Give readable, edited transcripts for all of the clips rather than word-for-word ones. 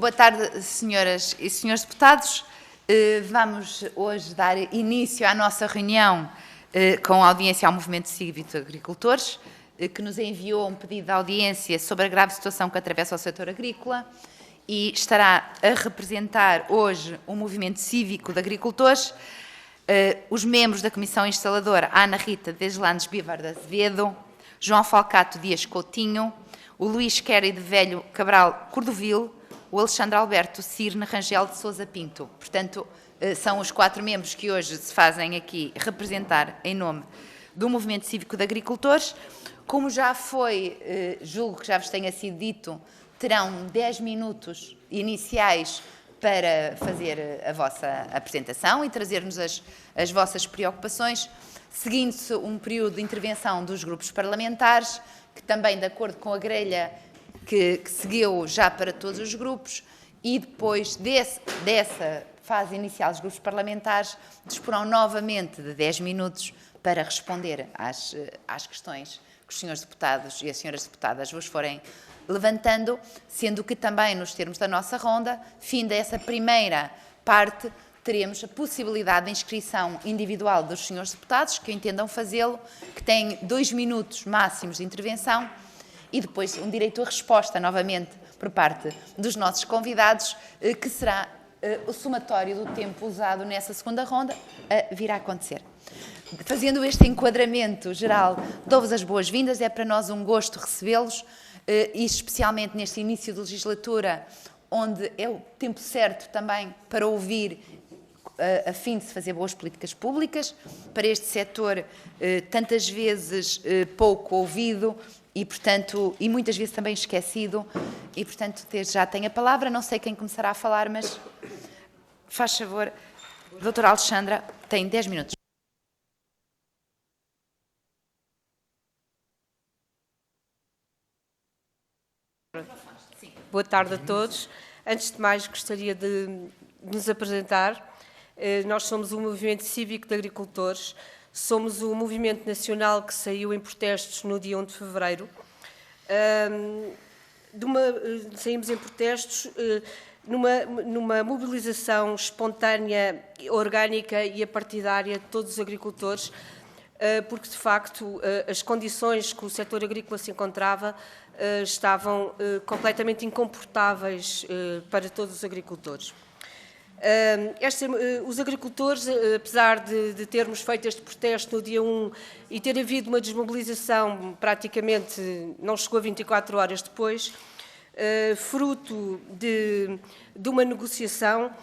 Boa tarde, senhoras e senhores deputados. Vamos hoje dar início à nossa reunião com a audiência ao Movimento Cívico de Agricultores, que nos enviou um pedido de audiência sobre a grave situação que atravessa o setor agrícola e estará a representar hoje o Movimento Cívico de Agricultores, os membros da Comissão Instaladora Ana Rita Deslandes Bivar de Azevedo, João Falcato Dias Coutinho, o Luís Queira de Velho Cabral Cordovil, o Alexandre Alberto Cirne Rangel de Sousa Pinto. Portanto, são os 4 membros que hoje se fazem aqui representar em nome do Movimento Cívico de Agricultores. Como já foi, julgo que já vos tenha sido dito, terão 10 minutos iniciais para fazer a vossa apresentação e trazer-nos as vossas preocupações, seguindo-se um período de intervenção dos grupos parlamentares, que também, de acordo com a grelha que seguiu já para todos os grupos, e depois dessa fase inicial dos grupos parlamentares, disporão novamente de 10 minutos para responder às questões que os senhores deputados e as senhoras deputadas vos forem levantando, sendo que também, nos termos da nossa ronda, fim dessa primeira parte, teremos a possibilidade de inscrição individual dos senhores deputados, que entendam fazê-lo, que têm 2 minutos máximos de intervenção, e depois um direito à resposta, novamente, por parte dos nossos convidados, que será o somatório do tempo usado nessa segunda ronda, virá a acontecer. Fazendo este enquadramento geral, dou-vos as boas-vindas, é para nós um gosto recebê-los, e especialmente neste início de legislatura, onde é o tempo certo também para ouvir, a fim de se fazer boas políticas públicas, para este setor tantas vezes pouco ouvido e, portanto, e muitas vezes também esquecido, e, portanto, desde já tenho a palavra, não sei quem começará a falar, mas faz favor, doutora Alexandra, tem 10 minutos. Boa tarde a todos. Antes de mais, gostaria de nos apresentar. Nós somos o Movimento Cívico de Agricultores, somos o movimento nacional que saiu em protestos no dia 1 de fevereiro. Saímos em protestos numa mobilização espontânea, orgânica e apartidária de todos os agricultores, porque, de facto, as condições que o setor agrícola se encontrava estavam completamente incomportáveis para todos os agricultores. Os agricultores, apesar de termos feito este protesto no dia 1 e ter havido uma desmobilização praticamente, não chegou a 24 horas depois, fruto de uma negociação,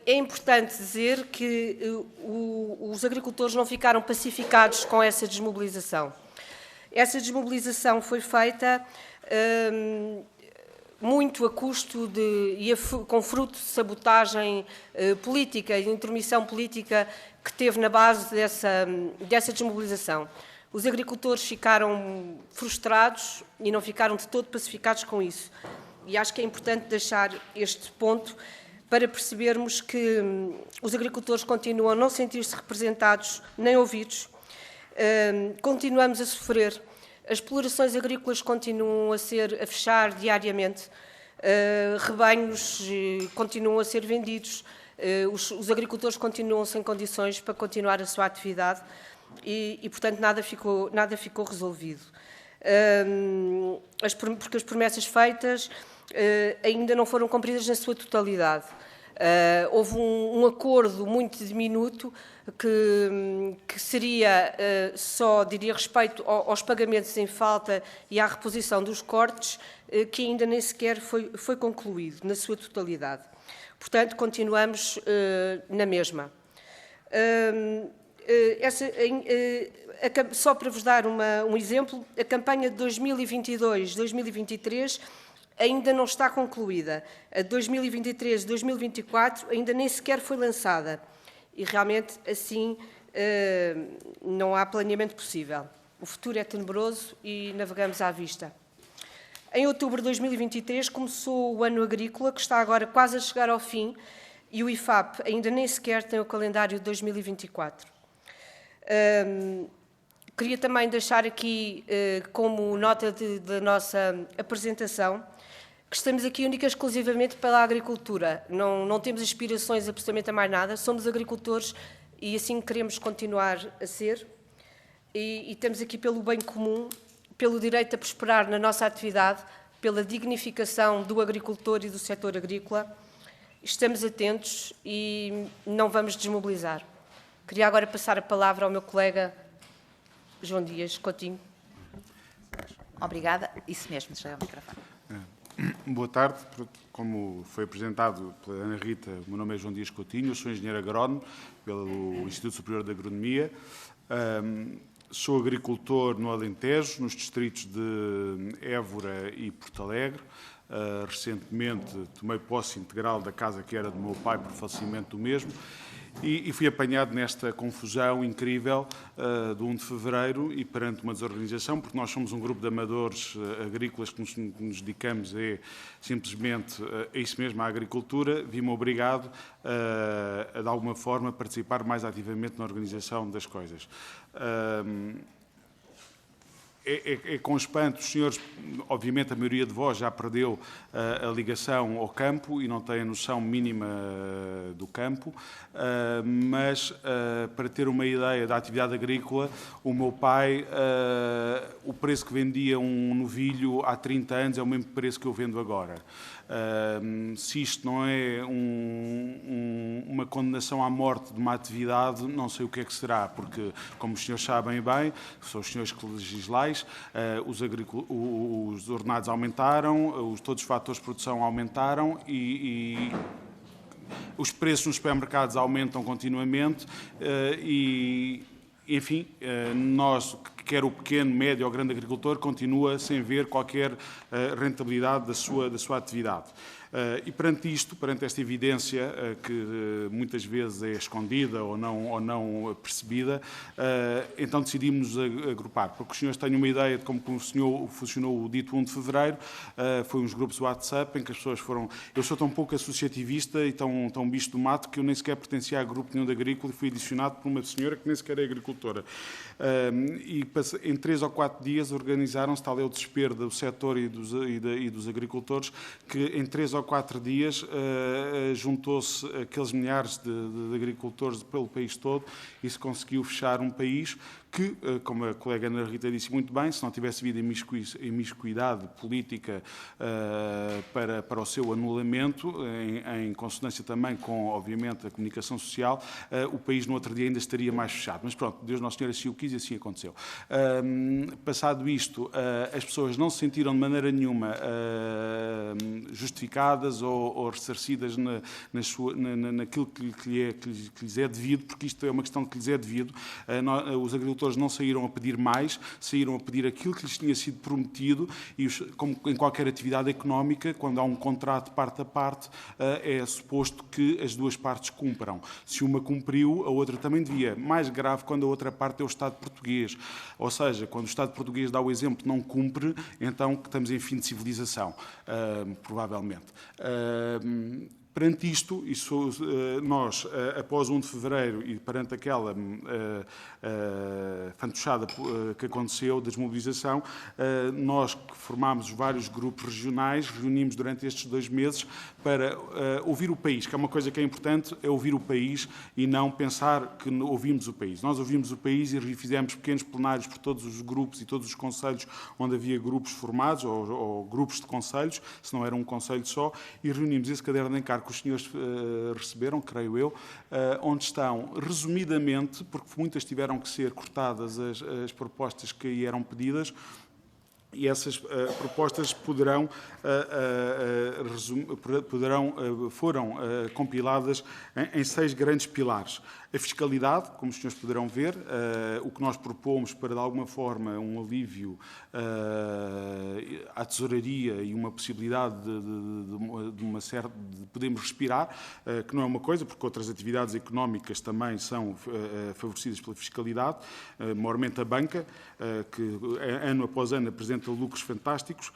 é importante dizer que os agricultores não ficaram pacificados com essa desmobilização. Essa desmobilização foi feita muito a custo com fruto de sabotagem política e de intromissão política que teve na base dessa desmobilização. Os agricultores ficaram frustrados e não ficaram de todo pacificados com isso. E acho que é importante deixar este ponto para percebermos que os agricultores continuam a não sentir-se representados nem ouvidos, continuamos a sofrer. As explorações agrícolas continuam a fechar diariamente, rebanhos continuam a ser vendidos, os agricultores continuam sem condições para continuar a sua atividade e portanto, nada ficou resolvido. Porque as promessas feitas ainda não foram cumpridas na sua totalidade. Houve um acordo muito diminuto que seria só, diria, respeito aos pagamentos em falta e à reposição dos cortes, que ainda nem sequer foi concluído na sua totalidade. Portanto, continuamos na mesma. Só para vos dar um exemplo, a campanha de 2022-2023 ainda não está concluída. A 2023-2024 ainda nem sequer foi lançada. E realmente, assim, não há planeamento possível. O futuro é tenebroso e navegamos à vista. Em outubro de 2023 começou o ano agrícola, que está agora quase a chegar ao fim, e o IFAP ainda nem sequer tem o calendário de 2024. Queria também deixar aqui, como nota da nossa apresentação, que estamos aqui única e exclusivamente pela agricultura. Não temos aspirações absolutamente a mais nada, somos agricultores e assim queremos continuar a ser. E estamos aqui pelo bem comum, pelo direito a prosperar na nossa atividade, pela dignificação do agricultor e do setor agrícola. Estamos atentos e não vamos desmobilizar. Queria agora passar a palavra ao meu colega João Dias Coutinho. Obrigada. Isso mesmo, já é o microfone. Boa tarde. Como foi apresentado pela Ana Rita, o meu nome é João Dias Coutinho, eu sou engenheiro agrónomo pelo Instituto Superior de Agronomia. Sou agricultor no Alentejo, nos distritos de Évora e Porto Alegre. Recentemente tomei posse integral da casa que era do meu pai por falecimento do mesmo. E fui apanhado nesta confusão incrível do 1 de fevereiro e perante uma desorganização, porque nós somos um grupo de amadores agrícolas que nos dedicamos simplesmente a isso mesmo, à agricultura. Vi-me obrigado a, de alguma forma, participar mais ativamente na organização das coisas. É com espanto, os senhores, obviamente a maioria de vós já perdeu a ligação ao campo e não tem a noção mínima do campo, mas para ter uma ideia da atividade agrícola, o meu pai, o preço que vendia um novilho há 30 anos é o mesmo preço que eu vendo agora. Se isto não é uma condenação à morte de uma atividade, não sei o que é que será, porque, como os senhores sabem bem, são os senhores que legislais, os ordenados aumentaram, todos os fatores de produção aumentaram e os preços nos supermercados aumentam continuamente e, enfim, nós, quer o pequeno, médio ou grande agricultor, continua sem ver qualquer rentabilidade da sua atividade. E perante isto, perante esta evidência que muitas vezes é escondida ou não percebida, então decidimos agrupar. Porque os senhores têm uma ideia de como funcionou o dito 1 de fevereiro, foi uns grupos WhatsApp em que as pessoas foram... Eu sou tão pouco associativista e tão bicho do mato que eu nem sequer pertencia a grupo nenhum de agrícola e fui adicionado por uma senhora que nem sequer é agricultora. E em 3 ou 4 dias organizaram-se, tal é o desespero do setor e dos agricultores, que em 3 ou 4 dias juntou-se aqueles milhares de agricultores pelo país todo e se conseguiu fechar um país que, como a colega Ana Rita disse muito bem, se não tivesse havido imiscuidade política para o seu anulamento, em consonância também com, obviamente, a comunicação social, o país no outro dia ainda estaria mais fechado. Mas pronto, Deus Nosso Senhor assim o quis e assim aconteceu. Passado isto, as pessoas não se sentiram de maneira nenhuma justificadas ou ressarcidas naquilo que lhes é devido, porque isto é uma questão que lhes é devido. Os agricultores não saíram a pedir mais, saíram a pedir aquilo que lhes tinha sido prometido e, como em qualquer atividade económica, quando há um contrato parte a parte, é suposto que as duas partes cumpram. Se uma cumpriu, a outra também devia. Mais grave quando a outra parte é o Estado português. Ou seja, quando o Estado português dá o exemplo, não cumpre, então que estamos em fim de civilização, provavelmente. Perante isto, nós, após 1 de fevereiro e perante aquela fantochada que aconteceu, da desmobilização, nós que formámos vários grupos regionais, reunimos durante estes 2 meses para ouvir o país, que é uma coisa que é importante, é ouvir o país e não pensar que ouvimos o país. Nós ouvimos o país e fizemos pequenos plenários por todos os grupos e todos os concelhos onde havia grupos formados ou grupos de concelhos, se não era um concelho só, e reunimos esse caderno de encargo que os senhores receberam, creio eu, onde estão, resumidamente, porque muitas tiveram que ser cortadas as propostas que aí eram pedidas, e essas propostas foram compiladas em 6 grandes pilares. A fiscalidade, como os senhores poderão ver, o que nós propomos para, de alguma forma, um alívio à tesouraria e uma possibilidade de podermos respirar, que não é uma coisa, porque outras atividades económicas também são favorecidas pela fiscalidade, maiormente a banca, que ano após ano apresenta lucros fantásticos.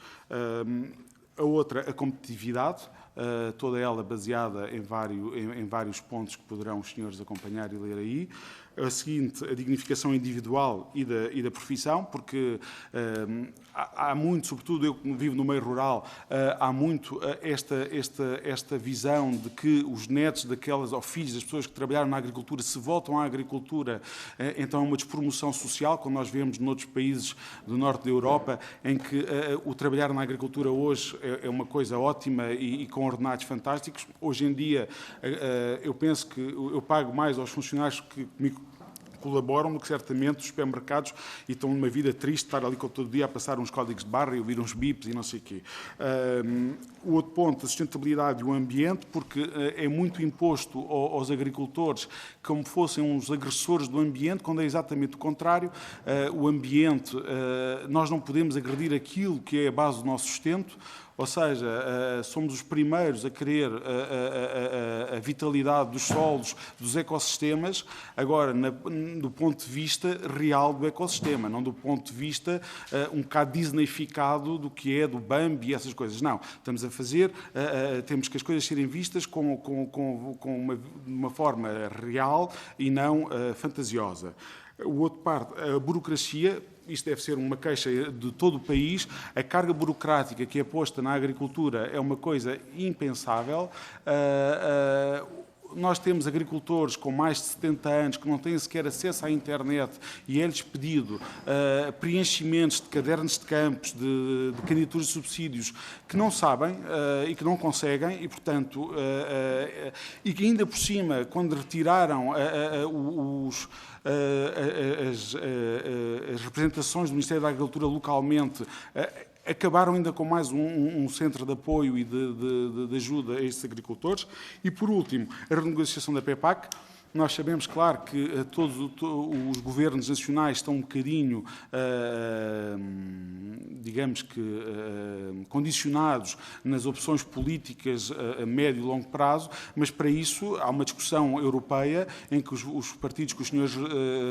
A outra, a competitividade, toda ela baseada em vários pontos que poderão os senhores acompanhar e ler aí. a seguinte, a dignificação individual e da profissão, porque há muito, sobretudo eu que vivo no meio rural, há muito esta visão de que os netos daquelas, ou filhos das pessoas que trabalharam na agricultura, se voltam à agricultura, então é uma despromoção social, como nós vemos noutros países do norte da Europa, em que o trabalhar na agricultura hoje é uma coisa ótima e com ordenados fantásticos. Hoje em dia, eu penso que eu pago mais aos funcionários que me colaboram do que certamente os supermercados e estão numa vida triste, estar ali todo dia a passar uns códigos de barra e ouvir uns bips e não sei o quê. O outro ponto, a sustentabilidade e o ambiente, porque é muito imposto aos agricultores como fossem uns agressores do ambiente, quando é exatamente o contrário. O ambiente, nós não podemos agredir aquilo que é a base do nosso sustento, ou seja, somos os primeiros a querer a vitalidade dos solos, dos ecossistemas, agora, do ponto de vista real do ecossistema, não do ponto de vista um bocado disneyficado do que é do Bambi e essas coisas. Não, estamos a fazer, temos que as coisas serem vistas com uma forma real e não fantasiosa. O outro parte, a burocracia. Isto deve ser uma queixa de todo o país. A carga burocrática que é posta na agricultura é uma coisa impensável. Nós temos agricultores com mais de 70 anos que não têm sequer acesso à internet e é-lhes pedido preenchimentos de cadernos de campos, de candidaturas de subsídios, que não sabem e que não conseguem e, portanto, e que ainda por cima, quando retiraram as representações do Ministério da Agricultura localmente, acabaram ainda com mais um centro de apoio e de ajuda a estes agricultores. E, por último, a renegociação da PEPAC. Nós sabemos, claro, que todos os governos nacionais estão um bocadinho, digamos que, condicionados nas opções políticas a médio e longo prazo, mas para isso há uma discussão europeia em que os partidos que os senhores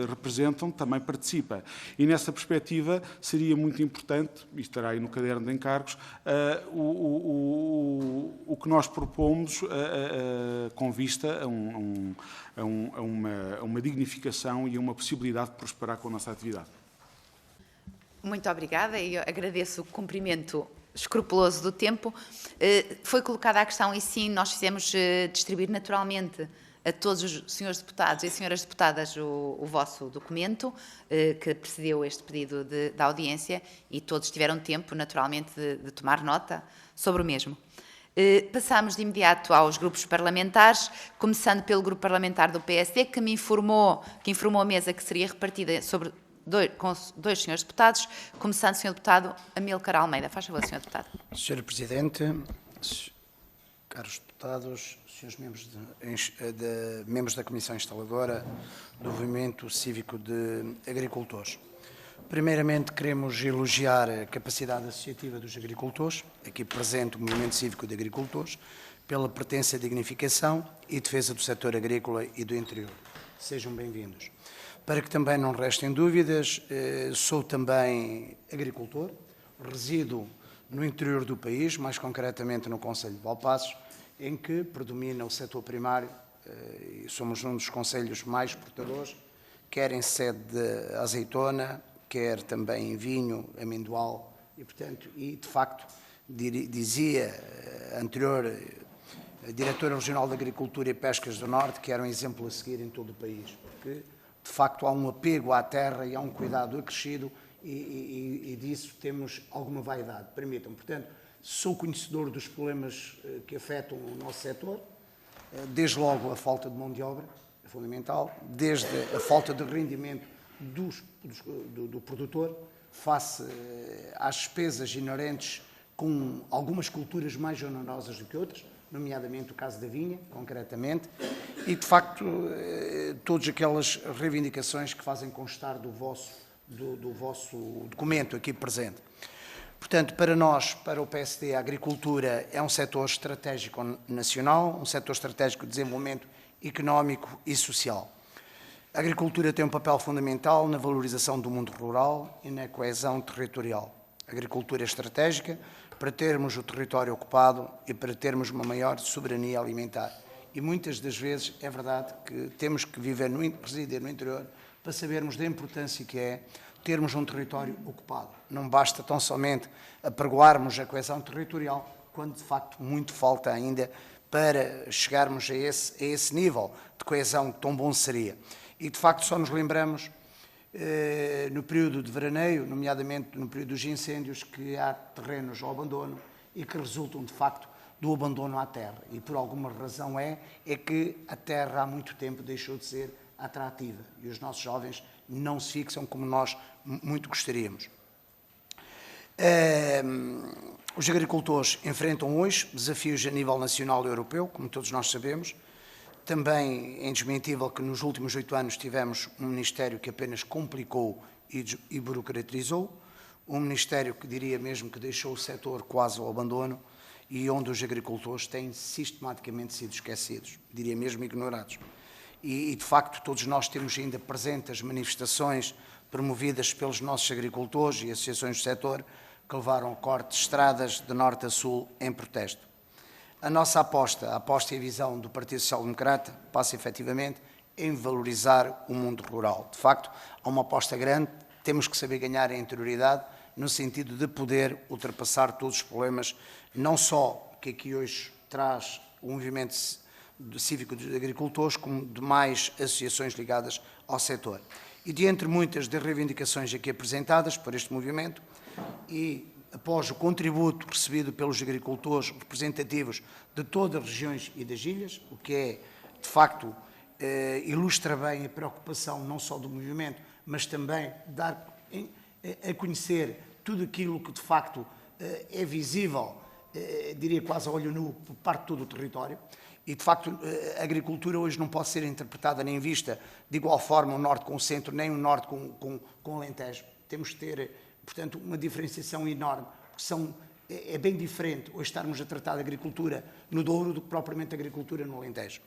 representam também participam. E nessa perspectiva seria muito importante, e estará aí no caderno de encargos, o que nós propomos com vista a uma dignificação e a uma possibilidade de prosperar com a nossa atividade. Muito obrigada e agradeço o cumprimento escrupuloso do tempo. Foi colocada a questão e sim, nós fizemos distribuir naturalmente a todos os senhores deputados e senhoras deputadas o vosso documento que precedeu este pedido de audiência e todos tiveram tempo naturalmente de tomar nota sobre o mesmo. Passamos de imediato aos grupos parlamentares, começando pelo grupo parlamentar do PSD, que informou a mesa que seria repartida com dois senhores deputados, começando o senhor deputado Amílcar Almeida. Faz favor, senhor deputado. Senhora Presidente, caros deputados, senhores membros da Comissão Instaladora do Movimento Cívico de Agricultores. Primeiramente, queremos elogiar a capacidade associativa dos agricultores, aqui presente o Movimento Cívico de Agricultores, pela pertença à dignificação e defesa do setor agrícola e do interior. Sejam bem-vindos. Para que também não restem dúvidas, sou também agricultor, resido no interior do país, mais concretamente no concelho de Valpaços, em que predomina o setor primário, e somos um dos concelhos mais exportadores, quer em sede de azeitona, quer também em vinho, amendoal, e de facto, dizia a anterior diretora regional de Agricultura e Pescas do Norte, que era um exemplo a seguir em todo o país, porque de facto há um apego à terra e há um cuidado acrescido e disso temos alguma vaidade, permitam-me. Portanto, sou conhecedor dos problemas que afetam o nosso setor, desde logo a falta de mão de obra, é fundamental, desde a falta de rendimento do produtor, face às despesas inerentes com algumas culturas mais onerosas do que outras, nomeadamente o caso da vinha, concretamente, e de facto todas aquelas reivindicações que fazem constar do vosso documento aqui presente. Portanto, para nós, para o PSD, a agricultura é um setor estratégico nacional, um setor estratégico de desenvolvimento económico e social. A agricultura tem um papel fundamental na valorização do mundo rural e na coesão territorial. A agricultura é estratégica para termos o território ocupado e para termos uma maior soberania alimentar. e muitas das vezes é verdade que temos que residir no interior para sabermos da importância que é termos um território ocupado. Não basta tão somente apregoarmos a coesão territorial, quando de facto muito falta ainda para chegarmos a esse nível de coesão que tão bom seria. E de facto só nos lembramos no período de veraneio, nomeadamente no período dos incêndios, que há terrenos ao abandono e que resultam de facto do abandono à terra. E por alguma razão é que a terra há muito tempo deixou de ser atrativa e os nossos jovens não se fixam como nós muito gostaríamos. Os agricultores enfrentam hoje desafios a nível nacional e europeu, como todos nós sabemos. Também é indesmentível que nos últimos 8 anos tivemos um Ministério que apenas complicou e burocratizou, um Ministério que diria mesmo que deixou o setor quase ao abandono e onde os agricultores têm sistematicamente sido esquecidos, diria mesmo ignorados. E de facto todos nós temos ainda presente as manifestações promovidas pelos nossos agricultores e associações do setor que levaram ao corte de estradas de norte a sul em protesto. A nossa aposta e a visão do Partido Social Democrata passa efetivamente em valorizar o mundo rural. De facto, há uma aposta grande, temos que saber ganhar a interioridade no sentido de poder ultrapassar todos os problemas, não só que aqui hoje traz o movimento cívico dos agricultores, como demais associações ligadas ao setor. E de entre muitas das reivindicações aqui apresentadas por este movimento, e após o contributo recebido pelos agricultores representativos de todas as regiões e das ilhas, o que é, de facto, ilustra bem a preocupação não só do movimento, mas também dar a conhecer tudo aquilo que, de facto, é visível, diria quase a olho nu, por parte de todo o território. E, de facto, a agricultura hoje não pode ser interpretada nem vista de igual forma o norte com o centro, nem o norte com o Alentejo. Temos que ter, portanto, uma diferenciação enorme, porque é bem diferente hoje estarmos a tratar de agricultura no Douro do que propriamente a agricultura no Alentejo.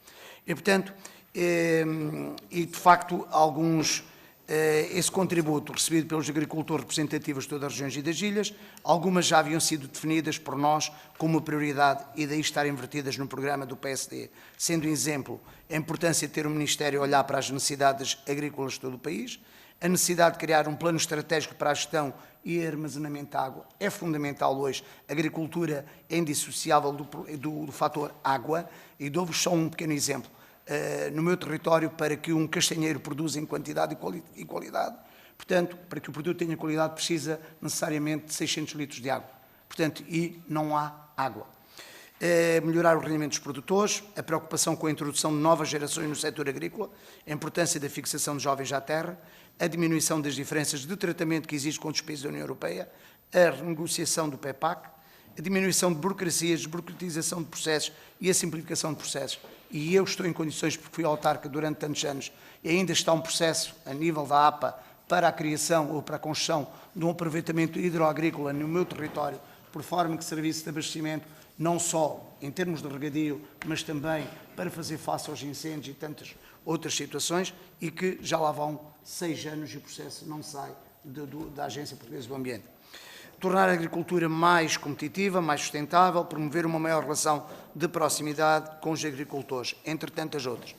E, portanto, de facto, esse contributo recebido pelos agricultores representativos de todas as regiões e das ilhas, algumas já haviam sido definidas por nós como prioridade e daí estarem invertidas no programa do PSD, sendo um exemplo a importância de ter um Ministério a olhar para as necessidades agrícolas de todo o país, a necessidade de criar um plano estratégico para a gestão e armazenamento de água. É fundamental hoje, a agricultura é indissociável do fator água, e dou-vos só um pequeno exemplo. No meu território, para que um castanheiro produza em quantidade e qualidade, portanto, para que o produto tenha qualidade, precisa necessariamente de 600 litros de água. Portanto, e não há água. Melhorar o rendimento dos produtores, a preocupação com a introdução de novas gerações no setor agrícola, a importância da fixação de jovens à terra, a diminuição das diferenças de tratamento que existe com os países da União Europeia, a renegociação do PEPAC, a diminuição de burocracias, desburocratização de processos e a simplificação de processos. E eu estou em condições, porque fui autarca durante tantos anos, e ainda está um processo a nível da APA para a criação ou para a construção de um aproveitamento hidroagrícola no meu território, por forma que serviço de abastecimento, não só em termos de regadio, mas também para fazer face aos incêndios e tantas outras situações, e que já lá vão 6 anos e o processo não sai da Agência Portuguesa do Ambiente. Tornar a agricultura mais competitiva, mais sustentável, promover uma maior relação de proximidade com os agricultores, entre tantas outras.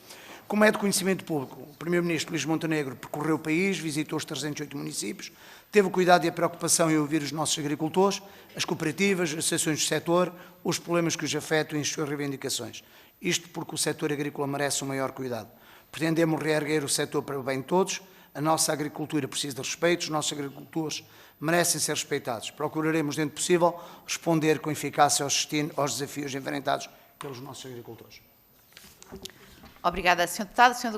Como é de conhecimento público, o Primeiro-Ministro Luís Montenegro percorreu o país, visitou os 308 municípios, teve o cuidado e a preocupação em ouvir os nossos agricultores, as cooperativas, as associações do setor, os problemas que os afetam e as suas reivindicações. Isto porque o setor agrícola merece um maior cuidado. Pretendemos reerguer o setor para o bem de todos, a nossa agricultura precisa de respeito, os nossos agricultores merecem ser respeitados. Procuraremos, dentro do possível, responder com eficácia aos desafios enfrentados pelos nossos agricultores. Obrigada, Sr. Deputado. Sr.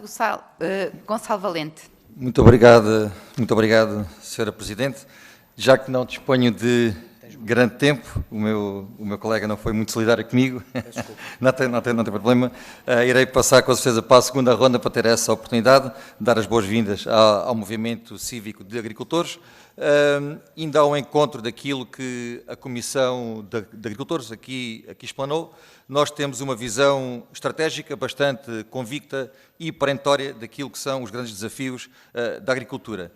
Gonçalo Valente. Muito obrigado, Sra. Presidente. Já que não disponho de grande tempo, o meu colega não foi muito solidário comigo, não tem problema. Irei passar com certeza para a segunda ronda para ter essa oportunidade de dar as boas-vindas ao movimento cívico de agricultores, ainda ao encontro daquilo que a Comissão de Agricultores aqui explanou. Nós temos uma visão estratégica bastante convicta e perentória daquilo que são os grandes desafios da agricultura.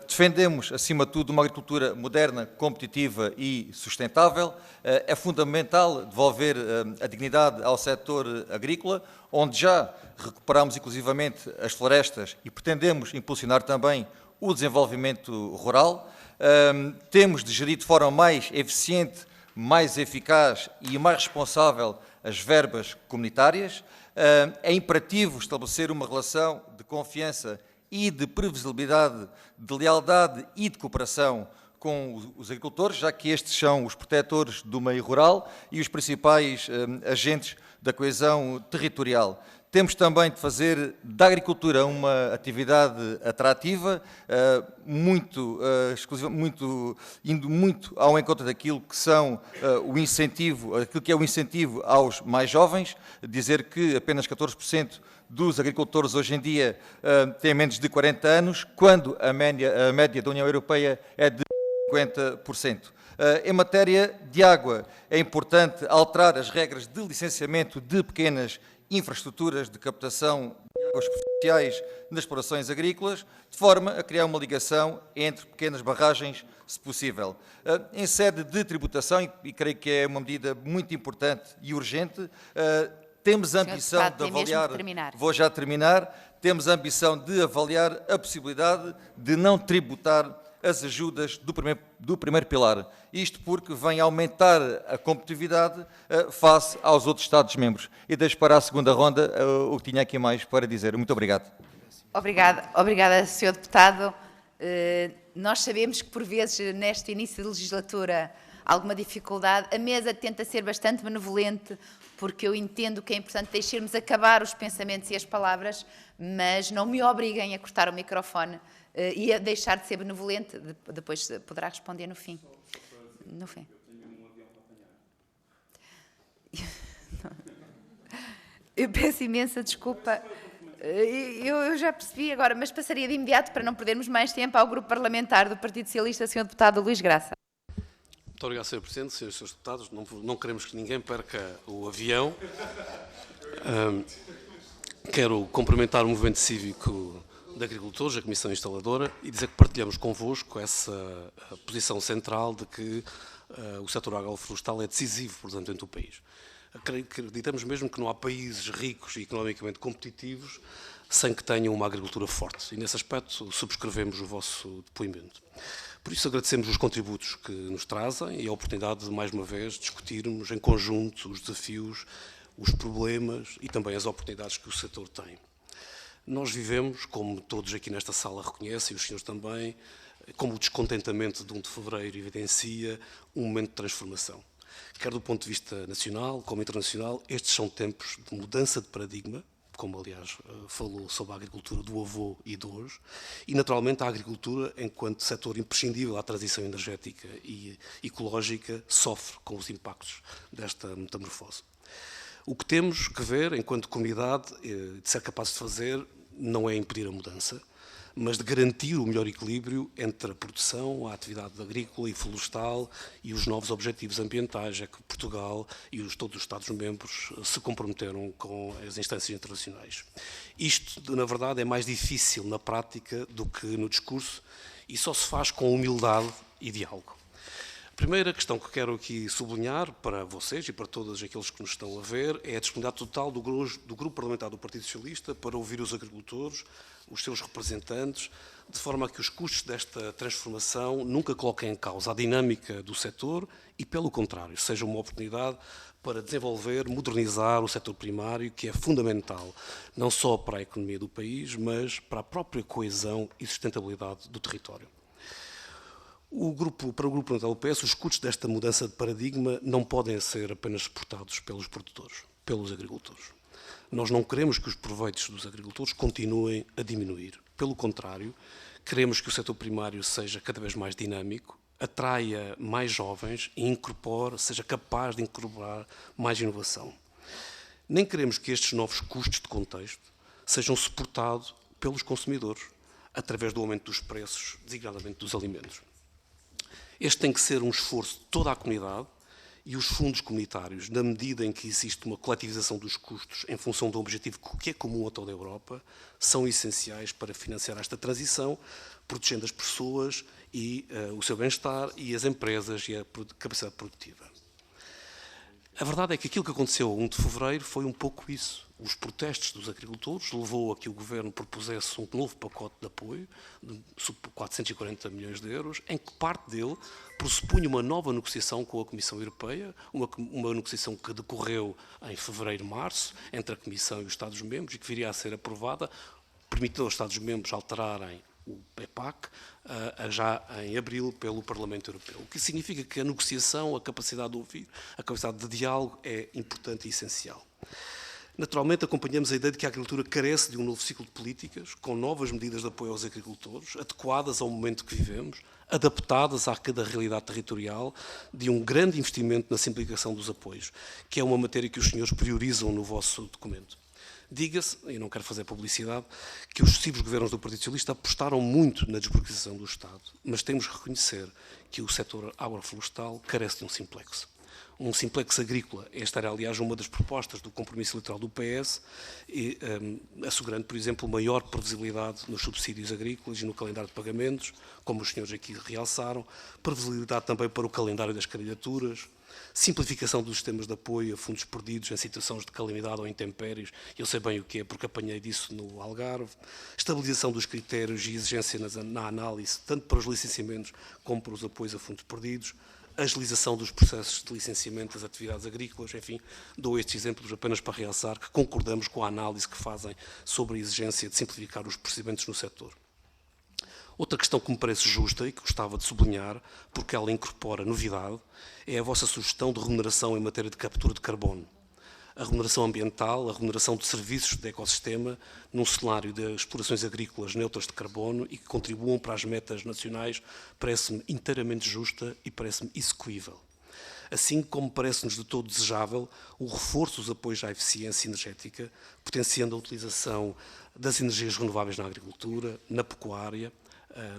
Defendemos, acima de tudo, uma agricultura moderna, competitiva e sustentável. É fundamental devolver a dignidade ao setor agrícola, onde já recuperamos inclusivamente as florestas e pretendemos impulsionar também o desenvolvimento rural. Temos de gerir de forma mais eficiente, mais eficaz e mais responsável as verbas comunitárias. É imperativo estabelecer uma relação de confiança e de previsibilidade, de lealdade e de cooperação com os agricultores, já que estes são os protetores do meio rural e os principais agentes da coesão territorial. Temos também de fazer da agricultura uma atividade atrativa, indo muito ao encontro daquilo que são aquilo que é o incentivo aos mais jovens. Dizer que apenas 14% dos agricultores hoje em dia têm menos de 40 anos, quando a média da União Europeia é de 50%. Em matéria de água, é importante alterar as regras de licenciamento de pequenas infraestruturas de captação de águas superficiais nas explorações agrícolas, de forma a criar uma ligação entre pequenas barragens, se possível. Em sede de tributação, e creio que é uma medida muito importante e urgente, temos a ambição de avaliar... Vou já terminar. Temos a ambição de avaliar a possibilidade de não tributar as ajudas do primeiro pilar. Isto porque vem aumentar a competitividade face aos outros Estados-membros. E deixo para a segunda ronda o que tinha aqui mais para dizer. Muito obrigado. Obrigada, Sr. Deputado. Nós sabemos que, por vezes, neste início de legislatura, há alguma dificuldade. A mesa tenta ser bastante benevolente, porque eu entendo que é importante deixarmos acabar os pensamentos e as palavras, mas não me obriguem a cortar o microfone e a deixar de ser benevolente. Depois poderá responder no fim. No fim. Eu peço imensa desculpa. Eu já percebi agora, mas passaria de imediato, para não perdermos mais tempo, ao Grupo Parlamentar do Partido Socialista, Sr. Deputado Luís Graça. Muito obrigado, Sr. Presidente, Srs. Deputados. Não queremos que ninguém perca o avião. Quero cumprimentar o Movimento Cívico de Agricultores, a Comissão Instaladora, e dizer que partilhamos convosco essa posição central de que o setor agroflorestal é decisivo para o desenvolvimento do país. Acreditamos mesmo que não há países ricos e economicamente competitivos sem que tenham uma agricultura forte. E, nesse aspecto, subscrevemos o vosso depoimento. Por isso, agradecemos os contributos que nos trazem e a oportunidade de, mais uma vez, discutirmos em conjunto os desafios, os problemas e também as oportunidades que o setor tem. Nós vivemos, como todos aqui nesta sala reconhecem, e os senhores também, como o descontentamento de 1 de fevereiro evidencia, um momento de transformação. Quer do ponto de vista nacional como internacional, estes são tempos de mudança de paradigma, como aliás falou sobre a agricultura do avô e de hoje, e naturalmente a agricultura, enquanto setor imprescindível à transição energética e ecológica, sofre com os impactos desta metamorfose. O que temos que ver, enquanto comunidade, de ser capaz de fazer, não é impedir a mudança, mas de garantir o melhor equilíbrio entre a produção, a atividade agrícola e florestal e os novos objetivos ambientais a que Portugal e todos os Estados-membros se comprometeram com as instâncias internacionais. Isto, na verdade, é mais difícil na prática do que no discurso e só se faz com humildade e diálogo. A primeira questão que quero aqui sublinhar para vocês e para todos aqueles que nos estão a ver é a disponibilidade total do Grupo Parlamentar do Partido Socialista para ouvir os agricultores, os seus representantes, de forma a que os custos desta transformação nunca coloquem em causa a dinâmica do setor e, pelo contrário, seja uma oportunidade para desenvolver, modernizar o setor primário, que é fundamental não só para a economia do país, mas para a própria coesão e sustentabilidade do território. Para o Grupo Parlamentar do PS, os custos desta mudança de paradigma não podem ser apenas suportados pelos produtores, pelos agricultores. Nós não queremos que os proveitos dos agricultores continuem a diminuir. Pelo contrário, queremos que o setor primário seja cada vez mais dinâmico, atraia mais jovens e seja capaz de incorporar mais inovação. Nem queremos que estes novos custos de contexto sejam suportados pelos consumidores, através do aumento dos preços, designadamente dos alimentos. Este tem que ser um esforço de toda a comunidade E os fundos comunitários, na medida em que existe uma coletivização dos custos em função de um objetivo que é comum a toda a Europa, são essenciais para financiar esta transição, protegendo as pessoas e o seu bem-estar e as empresas e a capacidade produtiva. A verdade é que aquilo que aconteceu a 1 de fevereiro foi um pouco isso. Os protestos dos agricultores levou a que o Governo propusesse um novo pacote de apoio de 440 milhões de euros, em que parte dele pressupunha uma nova negociação com a Comissão Europeia, uma negociação que decorreu em fevereiro-março entre a Comissão e os Estados-membros e que viria a ser aprovada, permitindo aos Estados-membros alterarem o PEPAC já em abril pelo Parlamento Europeu. O que significa que a negociação, a capacidade de ouvir, a capacidade de diálogo é importante e essencial. Naturalmente, acompanhamos a ideia de que a agricultura carece de um novo ciclo de políticas, com novas medidas de apoio aos agricultores, adequadas ao momento que vivemos, adaptadas à cada realidade territorial, de um grande investimento na simplificação dos apoios, que é uma matéria que os senhores priorizam no vosso documento. Diga-se, e não quero fazer publicidade, que os sucessivos governos do Partido Socialista apostaram muito na desburocratização do Estado, mas temos que reconhecer que o setor agroflorestal carece de um simplex. Um simplex agrícola. Esta era, aliás, uma das propostas do compromisso eleitoral do PS, assegurando, por exemplo, maior previsibilidade nos subsídios agrícolas e no calendário de pagamentos, como os senhores aqui realçaram, previsibilidade também para o calendário das candidaturas, simplificação dos sistemas de apoio a fundos perdidos em situações de calamidade ou intempéries, eu sei bem o que é, porque apanhei disso no Algarve, estabilização dos critérios e exigência na análise, tanto para os licenciamentos como para os apoios a fundos perdidos, agilização dos processos de licenciamento das atividades agrícolas, enfim, dou estes exemplos apenas para realçar que concordamos com a análise que fazem sobre a exigência de simplificar os procedimentos no setor. Outra questão que me parece justa e que gostava de sublinhar, porque ela incorpora novidade, é a vossa sugestão de remuneração em matéria de captura de carbono. A remuneração ambiental, a remuneração de serviços de ecossistema, num cenário de explorações agrícolas neutras de carbono e que contribuam para as metas nacionais, parece-me inteiramente justa e parece-me execuível. Assim como parece-nos de todo desejável o reforço dos apoios à eficiência energética, potenciando a utilização das energias renováveis na agricultura, na pecuária,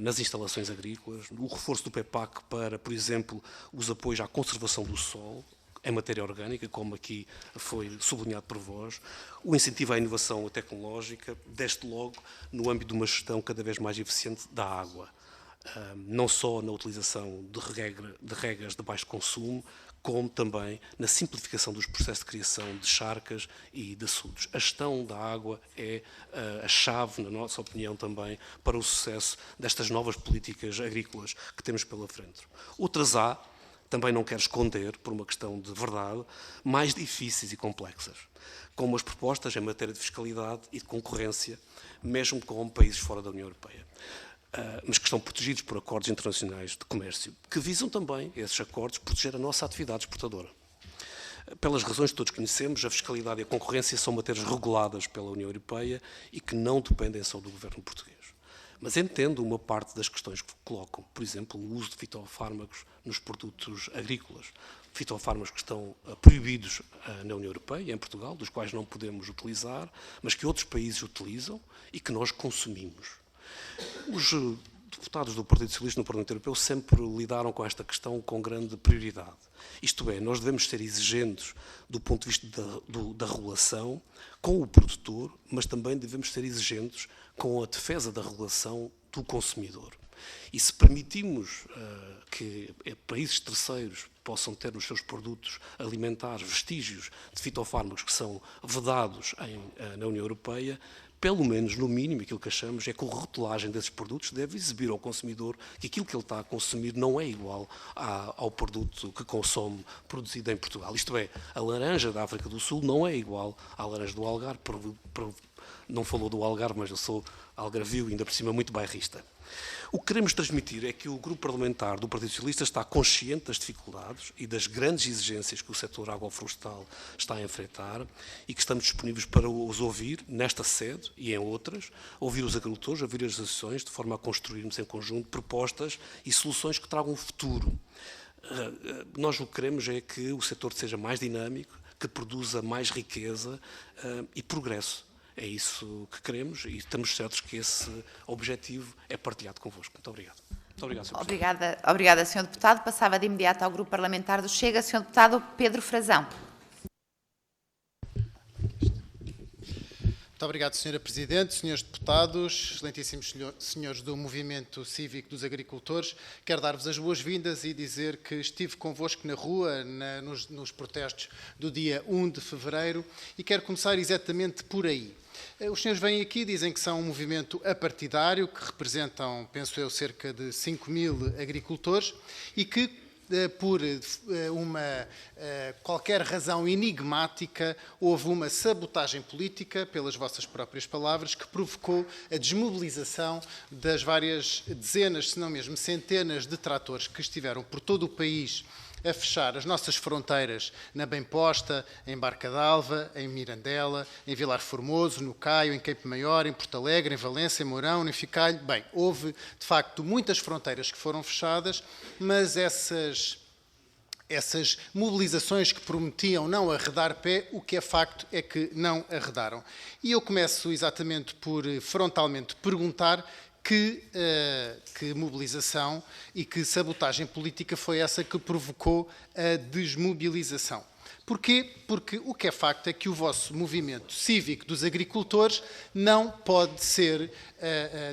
nas instalações agrícolas, o reforço do PEPAC para, por exemplo, os apoios à conservação do solo, em matéria orgânica, como aqui foi sublinhado por vós, o incentivo à inovação tecnológica, desde logo no âmbito de uma gestão cada vez mais eficiente da água, não só na utilização de regas de baixo consumo, como também na simplificação dos processos de criação de charcas e de açudes. A gestão da água é a chave, na nossa opinião também, para o sucesso destas novas políticas agrícolas que temos pela frente. Outras há, também não quero esconder, por uma questão de verdade, mais difíceis e complexas, como as propostas em matéria de fiscalidade e de concorrência, mesmo com países fora da União Europeia, mas que estão protegidos por acordos internacionais de comércio, que visam também, esses acordos, proteger a nossa atividade exportadora. Pelas razões que todos conhecemos, a fiscalidade e a concorrência são matérias reguladas pela União Europeia e que não dependem só do governo português. Mas entendo uma parte das questões que colocam, por exemplo, o uso de fitofármacos nos produtos agrícolas, fitofármacos que estão proibidos na União Europeia, em Portugal, dos quais não podemos utilizar, mas que outros países utilizam e que nós consumimos. Os deputados do Partido Socialista no Parlamento Europeu sempre lidaram com esta questão com grande prioridade. Isto é, nós devemos ser exigentes do ponto de vista da regulação com o produtor, mas também devemos ser exigentes com a defesa da regulação do consumidor. E se permitimos que países terceiros possam ter nos seus produtos alimentares vestígios de fitofármacos que são vedados na União Europeia, pelo menos, no mínimo, aquilo que achamos é que a rotulagem desses produtos deve exibir ao consumidor que aquilo que ele está a consumir não é igual ao produto que consome produzido em Portugal. Isto é, a laranja da África do Sul não é igual à laranja do Algarve. Não falou do Algarve, mas eu sou algarvio e ainda por cima muito bairrista. O que queremos transmitir é que o grupo parlamentar do Partido Socialista está consciente das dificuldades e das grandes exigências que o setor agroflorestal está a enfrentar e que estamos disponíveis para os ouvir nesta sede e em outras, ouvir os agricultores, ouvir as associações, de forma a construirmos em conjunto propostas e soluções que tragam um futuro. Nós o que queremos é que o setor seja mais dinâmico, que produza mais riqueza e progresso. É isso que queremos e estamos certos que esse objetivo é partilhado convosco. Muito obrigado. Muito obrigado, Sr. Presidente. Obrigada, Sr. Deputado. Passava de imediato ao Grupo Parlamentar do Chega. Sr. Deputado Pedro Frazão. Muito obrigado, Sra. Presidente, Srs. Deputados, excelentíssimos senhores do Movimento Cívico dos Agricultores. Quero dar-vos as boas-vindas e dizer que estive convosco na rua nos protestos do dia 1 de fevereiro e quero começar exatamente por aí. Os senhores vêm aqui, dizem que são um movimento apartidário, que representam, penso eu, cerca de 5.000 agricultores e que, por qualquer razão enigmática, houve uma sabotagem política, pelas vossas próprias palavras, que provocou a desmobilização das várias dezenas, se não mesmo centenas de tratores que estiveram por todo o país a fechar as nossas fronteiras na Bem-Posta, em Barca d'Alva, em Mirandela, em Vilar Formoso, no Caio, em Campo Maior, em Porto Alegre, em Valência, em Mourão, em Ficalho. Bem, houve, de facto, muitas fronteiras que foram fechadas, mas essas mobilizações que prometiam não arredar pé, o que é facto é que não arredaram. E eu começo exatamente por frontalmente perguntar que mobilização e que sabotagem política foi essa que provocou a desmobilização. Porquê? Porque o que é facto é que o vosso movimento cívico dos agricultores não pode ser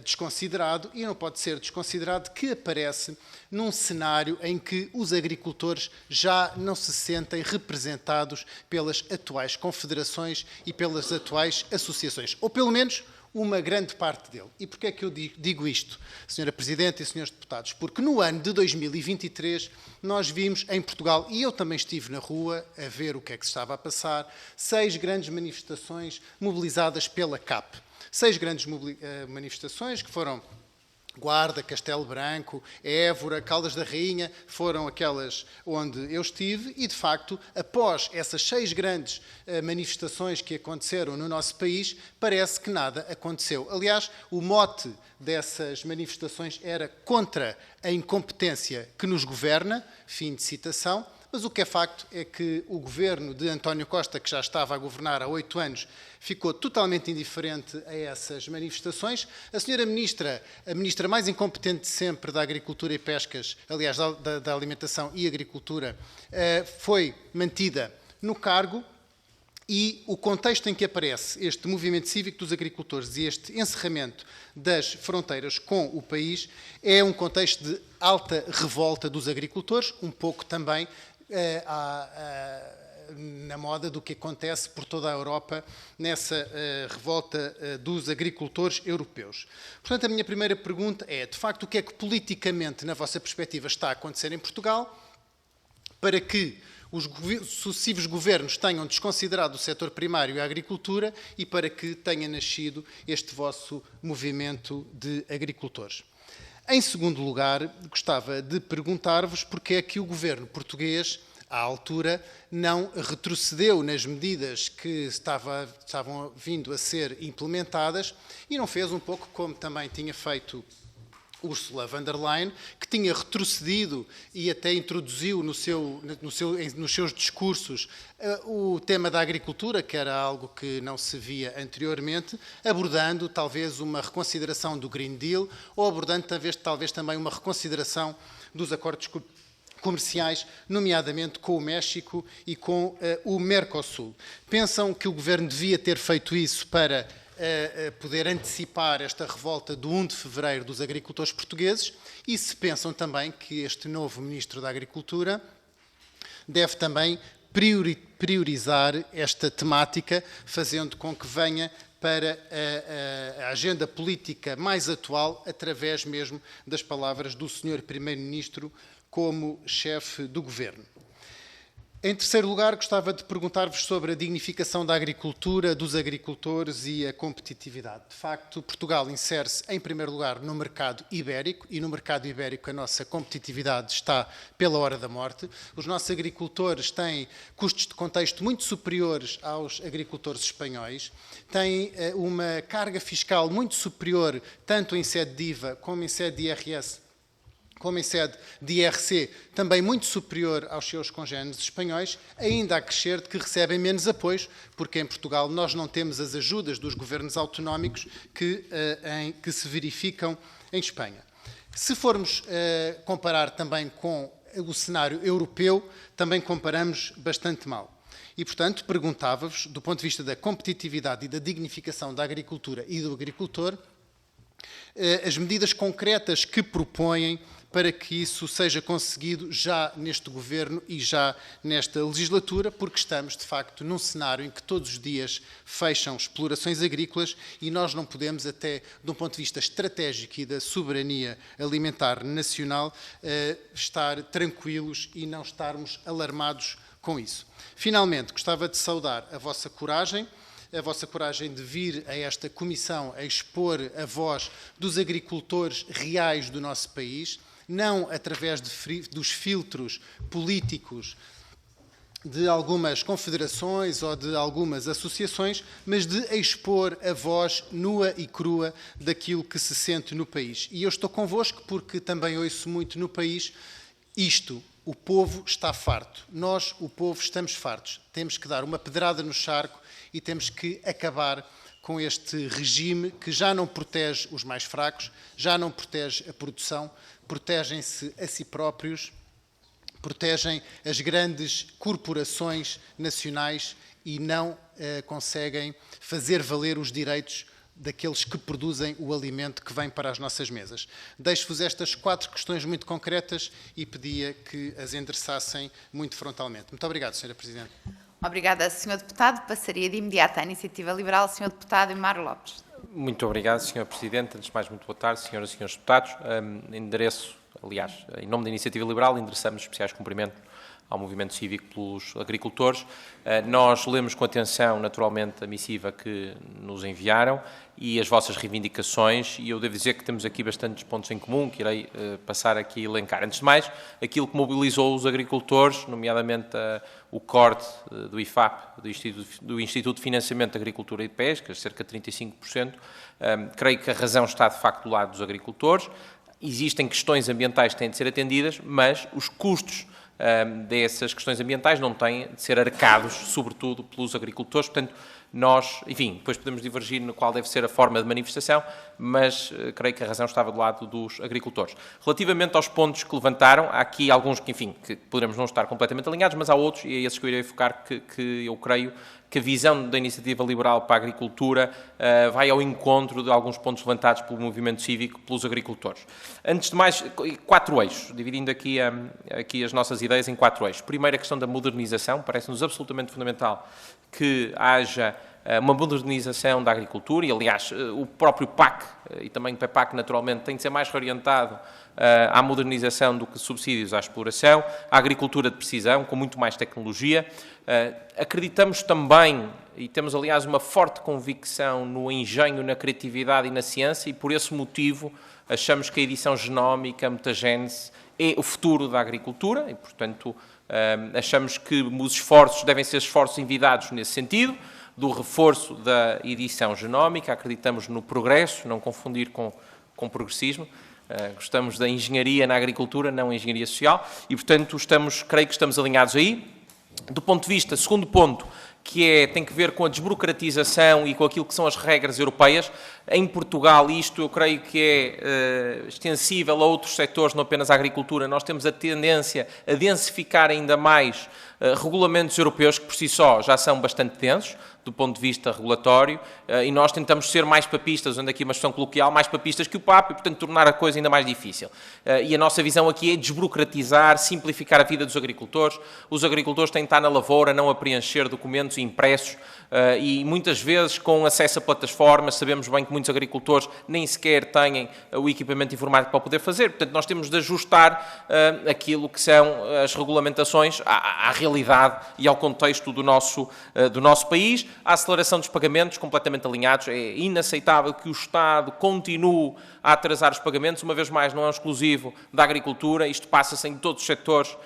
desconsiderado, e não pode ser desconsiderado que aparece num cenário em que os agricultores já não se sentem representados pelas atuais confederações e pelas atuais associações, ou pelo menos uma grande parte dele. E porquê é que eu digo isto, Sra. Presidente e Srs. Deputados? Porque no ano de 2023 nós vimos em Portugal, e eu também estive na rua a ver o que é que se estava a passar, 6 grandes manifestações mobilizadas pela CAP. 6 grandes manifestações que foram Guarda, Castelo Branco, Évora, Caldas da Rainha, foram aquelas onde eu estive e, de facto, após essas 6 grandes manifestações que aconteceram no nosso país, parece que nada aconteceu. Aliás, o mote dessas manifestações era contra a incompetência que nos governa, fim de citação, mas o que é facto é que o governo de António Costa, que já estava a governar há 8 anos, ficou totalmente indiferente a essas manifestações. A senhora ministra, a ministra mais incompetente de sempre da Agricultura e Pescas, aliás, da Alimentação e Agricultura, foi mantida no cargo. E o contexto em que aparece este movimento cívico dos agricultores e este encerramento das fronteiras com o país é um contexto de alta revolta dos agricultores, um pouco também na moda do que acontece por toda a Europa nessa revolta dos agricultores europeus. Portanto, a minha primeira pergunta é, de facto, o que é que politicamente, na vossa perspectiva, está a acontecer em Portugal para que os sucessivos governos tenham desconsiderado o setor primário e a agricultura e para que tenha nascido este vosso movimento de agricultores. Em segundo lugar, gostava de perguntar-vos porque é que o governo português, à altura, não retrocedeu nas medidas que estavam vindo a ser implementadas e não fez um pouco como também tinha feito Ursula von der Leyen, que tinha retrocedido e até introduziu nos seus discursos o tema da agricultura, que era algo que não se via anteriormente, abordando talvez uma reconsideração do Green Deal ou abordando talvez também uma reconsideração dos acordos comerciais, nomeadamente com o México e com o Mercosul. Pensam que o Governo devia ter feito isso para poder antecipar esta revolta do 1 de fevereiro dos agricultores portugueses e se pensam também que este novo Ministro da Agricultura deve também priorizar esta temática, fazendo com que venha para a agenda política mais atual, através mesmo das palavras do Sr. Primeiro-Ministro como chefe do Governo. Em terceiro lugar, gostava de perguntar-vos sobre a dignificação da agricultura, dos agricultores e a competitividade. De facto, Portugal insere-se, em primeiro lugar, no mercado ibérico, e no mercado ibérico a nossa competitividade está pela hora da morte. Os nossos agricultores têm custos de contexto muito superiores aos agricultores espanhóis, têm uma carga fiscal muito superior, tanto em sede de IVA como em sede de IRS, como em sede de IRC, também muito superior aos seus congéneres espanhóis, ainda a crescer de que recebem menos apoios, porque em Portugal nós não temos as ajudas dos governos autonómicos que se verificam em Espanha. Se formos comparar também com o cenário europeu, também comparamos bastante mal. E, portanto, perguntava-vos, do ponto de vista da competitividade e da dignificação da agricultura e do agricultor, as medidas concretas que propõem para que isso seja conseguido já neste governo e já nesta legislatura, porque estamos, de facto, num cenário em que todos os dias fecham explorações agrícolas e nós não podemos, até de um ponto de vista estratégico e da soberania alimentar nacional, estar tranquilos e não estarmos alarmados com isso. Finalmente, gostava de saudar a vossa coragem de vir a esta comissão a expor a voz dos agricultores reais do nosso país, não através dos filtros políticos de algumas confederações ou de algumas associações, mas de expor a voz nua e crua daquilo que se sente no país. E eu estou convosco porque também ouço muito no país isto: o povo está farto. Nós, o povo, estamos fartos. Temos que dar uma pedrada no charco e temos que acabar com este regime que já não protege os mais fracos, já não protege a produção, protegem-se a si próprios, protegem as grandes corporações nacionais e não conseguem fazer valer os direitos daqueles que produzem o alimento que vem para as nossas mesas. Deixo-vos estas 4 questões muito concretas e pedia que as endereçassem muito frontalmente. Muito obrigado, Sra. Presidente. Obrigada, Sr. Deputado. Passaria de imediato à Iniciativa Liberal, Sr. Deputado Imar Lopes. Muito obrigado, Sr. Presidente. Antes de mais, muito boa tarde, senhoras e senhores deputados. Em nome da Iniciativa Liberal, endereçamos especiais cumprimentos ao movimento cívico pelos agricultores. Nós lemos com atenção, naturalmente, a missiva que nos enviaram e as vossas reivindicações, e eu devo dizer que temos aqui bastantes pontos em comum, que irei passar aqui a elencar. Antes de mais, aquilo que mobilizou os agricultores, nomeadamente o corte do IFAP, do Instituto de Financiamento de Agricultura e Pesca, cerca de 35%, creio que a razão está, de facto, do lado dos agricultores. Existem questões ambientais que têm de ser atendidas, mas os custos dessas questões ambientais não têm de ser arcados, sobretudo, pelos agricultores. Portanto, nós, enfim, depois podemos divergir no qual deve ser a forma de manifestação, mas creio que a razão estava do lado dos agricultores. Relativamente aos pontos que levantaram, há aqui alguns que, enfim, que poderemos não estar completamente alinhados, mas há outros, e é esses que eu irei focar, que eu creio que a visão da Iniciativa Liberal para a Agricultura vai ao encontro de alguns pontos levantados pelo movimento cívico, pelos agricultores. Antes de mais, 4 eixos, dividindo aqui as nossas ideias em 4 eixos. Primeiro, a questão da modernização. Parece-nos absolutamente fundamental que haja uma modernização da agricultura, e aliás o próprio PAC e também o PEPAC naturalmente tem de ser mais reorientado à modernização do que subsídios à exploração, à agricultura de precisão, com muito mais tecnologia. Acreditamos também, e temos aliás uma forte convicção no engenho, na criatividade e na ciência, e por esse motivo achamos que a edição genómica, a mutagênese, é o futuro da agricultura, e portanto achamos que os esforços devem ser esforços envidados nesse sentido, do reforço da edição genómica. Acreditamos no progresso, não confundir com progressismo. Gostamos da engenharia na agricultura, não engenharia social, e portanto creio que estamos alinhados aí. Do ponto de vista, segundo ponto, que tem que ver com a desburocratização e com aquilo que são as regras europeias. Em Portugal, isto eu creio que é extensível a outros setores, não apenas à agricultura. Nós temos a tendência a densificar ainda mais regulamentos europeus que por si só já são bastante densos do ponto de vista regulatório, e nós tentamos ser mais papistas, usando aqui uma expressão coloquial, mais papistas que o Papa, e portanto tornar a coisa ainda mais difícil. E a nossa visão aqui é desburocratizar, simplificar a vida dos agricultores. Os agricultores têm de estar na lavoura, não a preencher documentos impressos, e muitas vezes com acesso a plataformas. Sabemos bem que muitos agricultores nem sequer têm o equipamento informático para poder fazer. Portanto, nós temos de ajustar aquilo que são as regulamentações à realidade e ao contexto do nosso país. A aceleração dos pagamentos, completamente alinhados. É inaceitável que o Estado continue a atrasar os pagamentos. Uma vez mais, não é um exclusivo da agricultura. Isto passa-se em todos os setores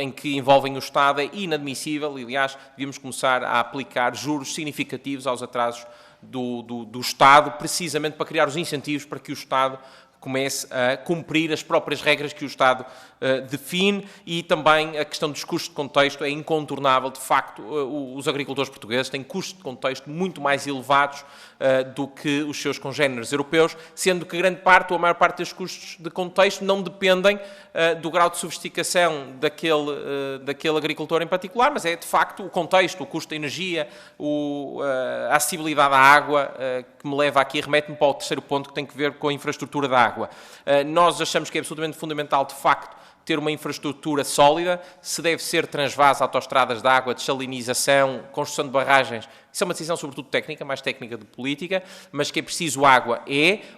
em que envolvem o Estado. É inadmissível. Aliás, devíamos começar a aplicar juros significativos aos atrasos do Estado, precisamente para criar os incentivos para que o Estado comece a cumprir as próprias regras que o Estado define, e também a questão dos custos de contexto é incontornável. De facto, os agricultores portugueses têm custos de contexto muito mais elevados do que os seus congéneres europeus, sendo que grande parte ou a maior parte dos custos de contexto não dependem do grau de sofisticação daquele agricultor em particular, mas é de facto o contexto, o custo da energia, a acessibilidade à água, que me leva aqui, remete-me para o terceiro ponto, que tem que ver com a infraestrutura da água. Nós achamos que é absolutamente fundamental, de facto, ter uma infraestrutura sólida, se deve ser transvase, autoestradas de água, desalinização, construção de barragens. Isso é uma decisão sobretudo técnica, mais técnica de política, mas que é preciso água.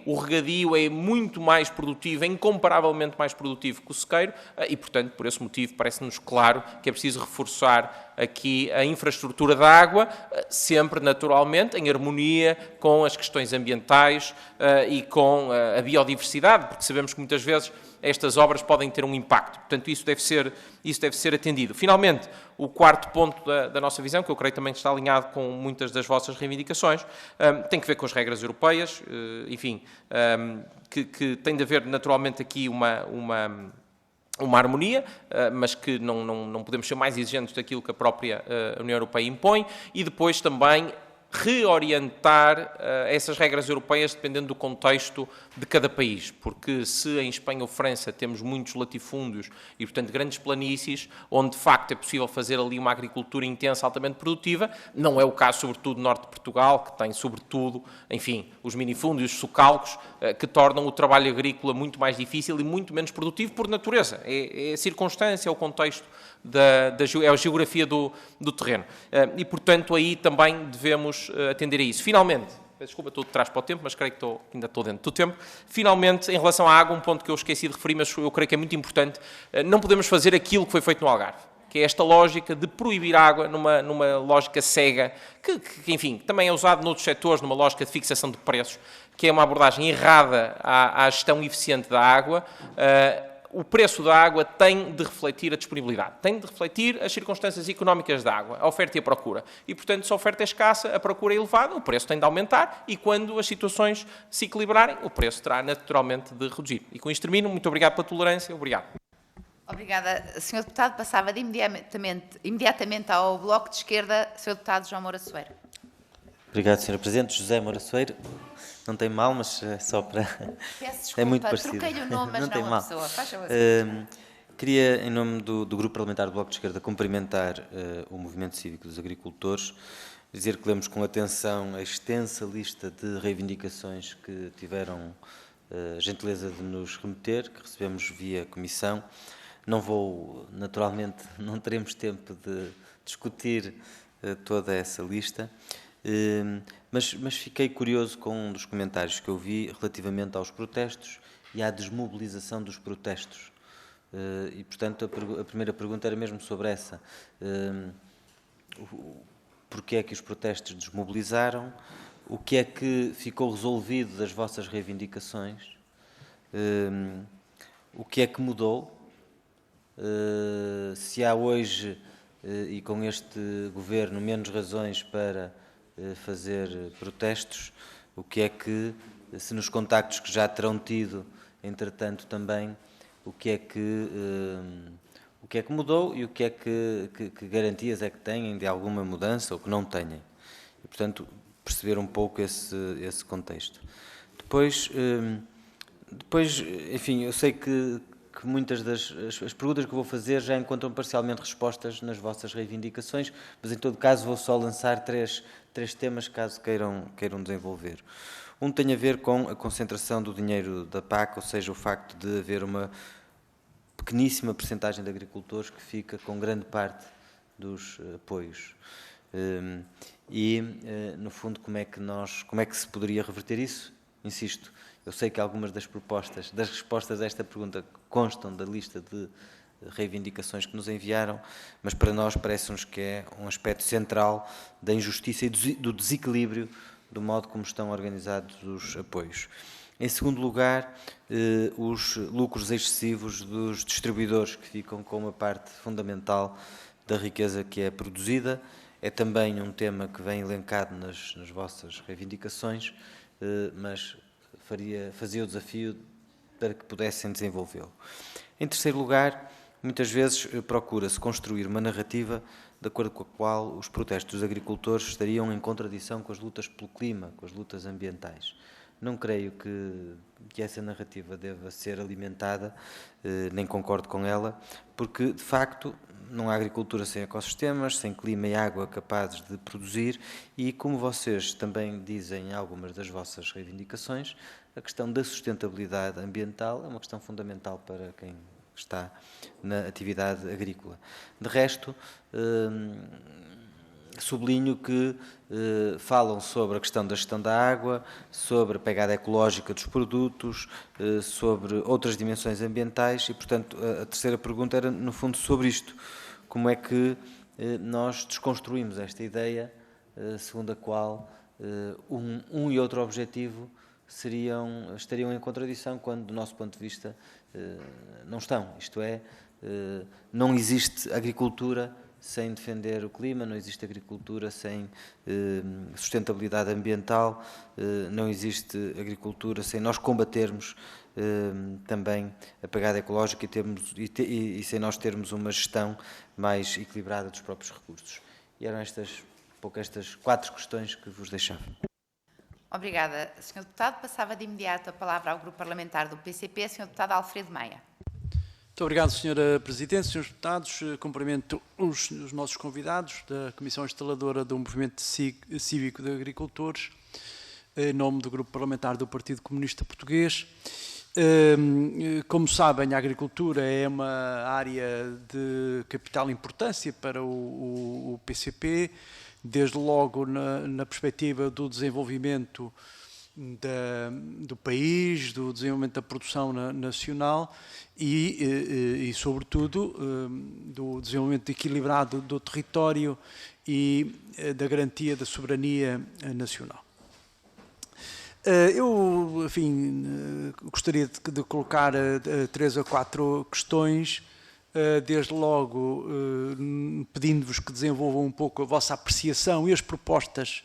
O regadio é muito mais produtivo, é incomparavelmente mais produtivo que o sequeiro, e, portanto, por esse motivo, parece-nos claro que é preciso reforçar aqui a infraestrutura da água, sempre, naturalmente, em harmonia com as questões ambientais e com a biodiversidade, porque sabemos que muitas vezes estas obras podem ter um impacto. Portanto, isso deve ser atendido. Finalmente, o quarto ponto da nossa visão, que eu creio também que está alinhado com muitas das vossas reivindicações, tem que ver com as regras europeias, enfim, que tem de haver naturalmente aqui uma harmonia, mas que não podemos ser mais exigentes daquilo que a própria União Europeia impõe, e depois também reorientar essas regras europeias dependendo do contexto de cada país, porque se em Espanha ou França temos muitos latifúndios e, portanto, grandes planícies, onde de facto é possível fazer ali uma agricultura intensa, altamente produtiva, não é o caso, sobretudo, do norte de Portugal, que tem, sobretudo, enfim, os minifúndios, os socalcos, que tornam o trabalho agrícola muito mais difícil e muito menos produtivo por natureza. É a circunstância, é o contexto, é a geografia do terreno. E, portanto, aí também devemos atender a isso. Finalmente, peço desculpa, estou de trás para o tempo, mas creio que ainda estou dentro do tempo. Finalmente, em relação à água, um ponto que eu esqueci de referir, mas eu creio que é muito importante, não podemos fazer aquilo que foi feito no Algarve, que é esta lógica de proibir água numa lógica cega, que, enfim, também é usado noutros setores, numa lógica de fixação de preços, que é uma abordagem errada à gestão eficiente da água. O preço da água tem de refletir a disponibilidade, tem de refletir as circunstâncias económicas da água, a oferta e a procura. E, portanto, se a oferta é escassa, a procura é elevada, o preço tem de aumentar, e quando as situações se equilibrarem, o preço terá naturalmente de reduzir. E com isto termino. Muito obrigado pela tolerância. Obrigado. Obrigada. Sr. Deputado, passava imediatamente ao Bloco de Esquerda, Sr. Deputado João Moura Soeiro. Obrigado, Sra. Presidente. José Moura Soeiro. Não tem mal, mas é só para... Peço desculpa, é muito parecido. Troquei-lhe o nome, mas não tem a mal. pessoa. Faz favor. Queria, em nome do Grupo Parlamentar do Bloco de Esquerda, cumprimentar o Movimento Cívico dos Agricultores, dizer que lemos com atenção a extensa lista de reivindicações que tiveram a gentileza de nos remeter, que recebemos via comissão. Não vou, naturalmente, não teremos tempo de discutir toda essa lista, mas fiquei curioso com um dos comentários que eu vi relativamente aos protestos e à desmobilização dos protestos. E, portanto, a primeira pergunta era mesmo sobre essa. Porquê é que os protestos desmobilizaram? O que é que ficou resolvido das vossas reivindicações? O que é que mudou? Se há hoje, e com este governo, menos razões para fazer protestos, o que é que, se nos contactos que já terão tido, entretanto, também, o que é que mudou e o que é que garantias é que têm de alguma mudança ou que não tenham. E, portanto, perceber um pouco esse contexto. Depois, enfim, eu sei que muitas das perguntas que vou fazer já encontram parcialmente respostas nas vossas reivindicações, mas, em todo caso, vou só lançar três temas, caso queiram desenvolver. Um tem a ver com a concentração do dinheiro da PAC, ou seja, o facto de haver uma pequeníssima percentagem de agricultores que fica com grande parte dos apoios. No fundo, como é que se poderia reverter isso? Insisto, eu sei que algumas das respostas a esta pergunta constam da lista de reivindicações que nos enviaram, mas para nós parece-nos que é um aspecto central da injustiça e do desequilíbrio do modo como estão organizados os apoios. Em segundo lugar, os lucros excessivos dos distribuidores, que ficam com uma parte fundamental da riqueza que é produzida. É também um tema que vem elencado nas vossas reivindicações, mas fazia o desafio para que pudessem desenvolvê-lo. Em terceiro lugar, muitas vezes procura-se construir uma narrativa de acordo com a qual os protestos dos agricultores estariam em contradição com as lutas pelo clima, com as lutas ambientais. Não creio que essa narrativa deva ser alimentada, nem concordo com ela, porque, de facto, não há agricultura sem ecossistemas, sem clima e água capazes de produzir e, como vocês também dizem em algumas das vossas reivindicações, a questão da sustentabilidade ambiental é uma questão fundamental para quem está na atividade agrícola. De resto, sublinho que falam sobre a questão da gestão da água, sobre a pegada ecológica dos produtos, sobre outras dimensões ambientais e, portanto, a terceira pergunta era, no fundo, sobre isto. Como é que nós desconstruímos esta ideia segundo a qual um e outro objetivo estariam em contradição quando, do nosso ponto de vista, não estão. Isto é, não existe agricultura sem defender o clima, não existe agricultura sem sustentabilidade ambiental, não existe agricultura sem nós combatermos também a pegada ecológica e sem nós termos uma gestão mais equilibrada dos próprios recursos. E eram estas 4 questões que vos deixava. Obrigada, Sr. Deputado. Passava de imediato a palavra ao Grupo Parlamentar do PCP, Sr. Deputado Alfredo Maia. Muito obrigado, Sra. Presidente, Srs. Deputados. Cumprimento os nossos convidados da Comissão Instaladora do Movimento Cívico de Agricultores, em nome do Grupo Parlamentar do Partido Comunista Português. Como sabem, a agricultura é uma área de capital importância para o PCP, desde logo na perspectiva do desenvolvimento do país, do desenvolvimento da produção nacional e sobretudo, do desenvolvimento equilibrado do território e da garantia da soberania nacional. Eu, enfim, gostaria de colocar 3 ou 4 questões, desde logo pedindo-vos que desenvolvam um pouco a vossa apreciação e as propostas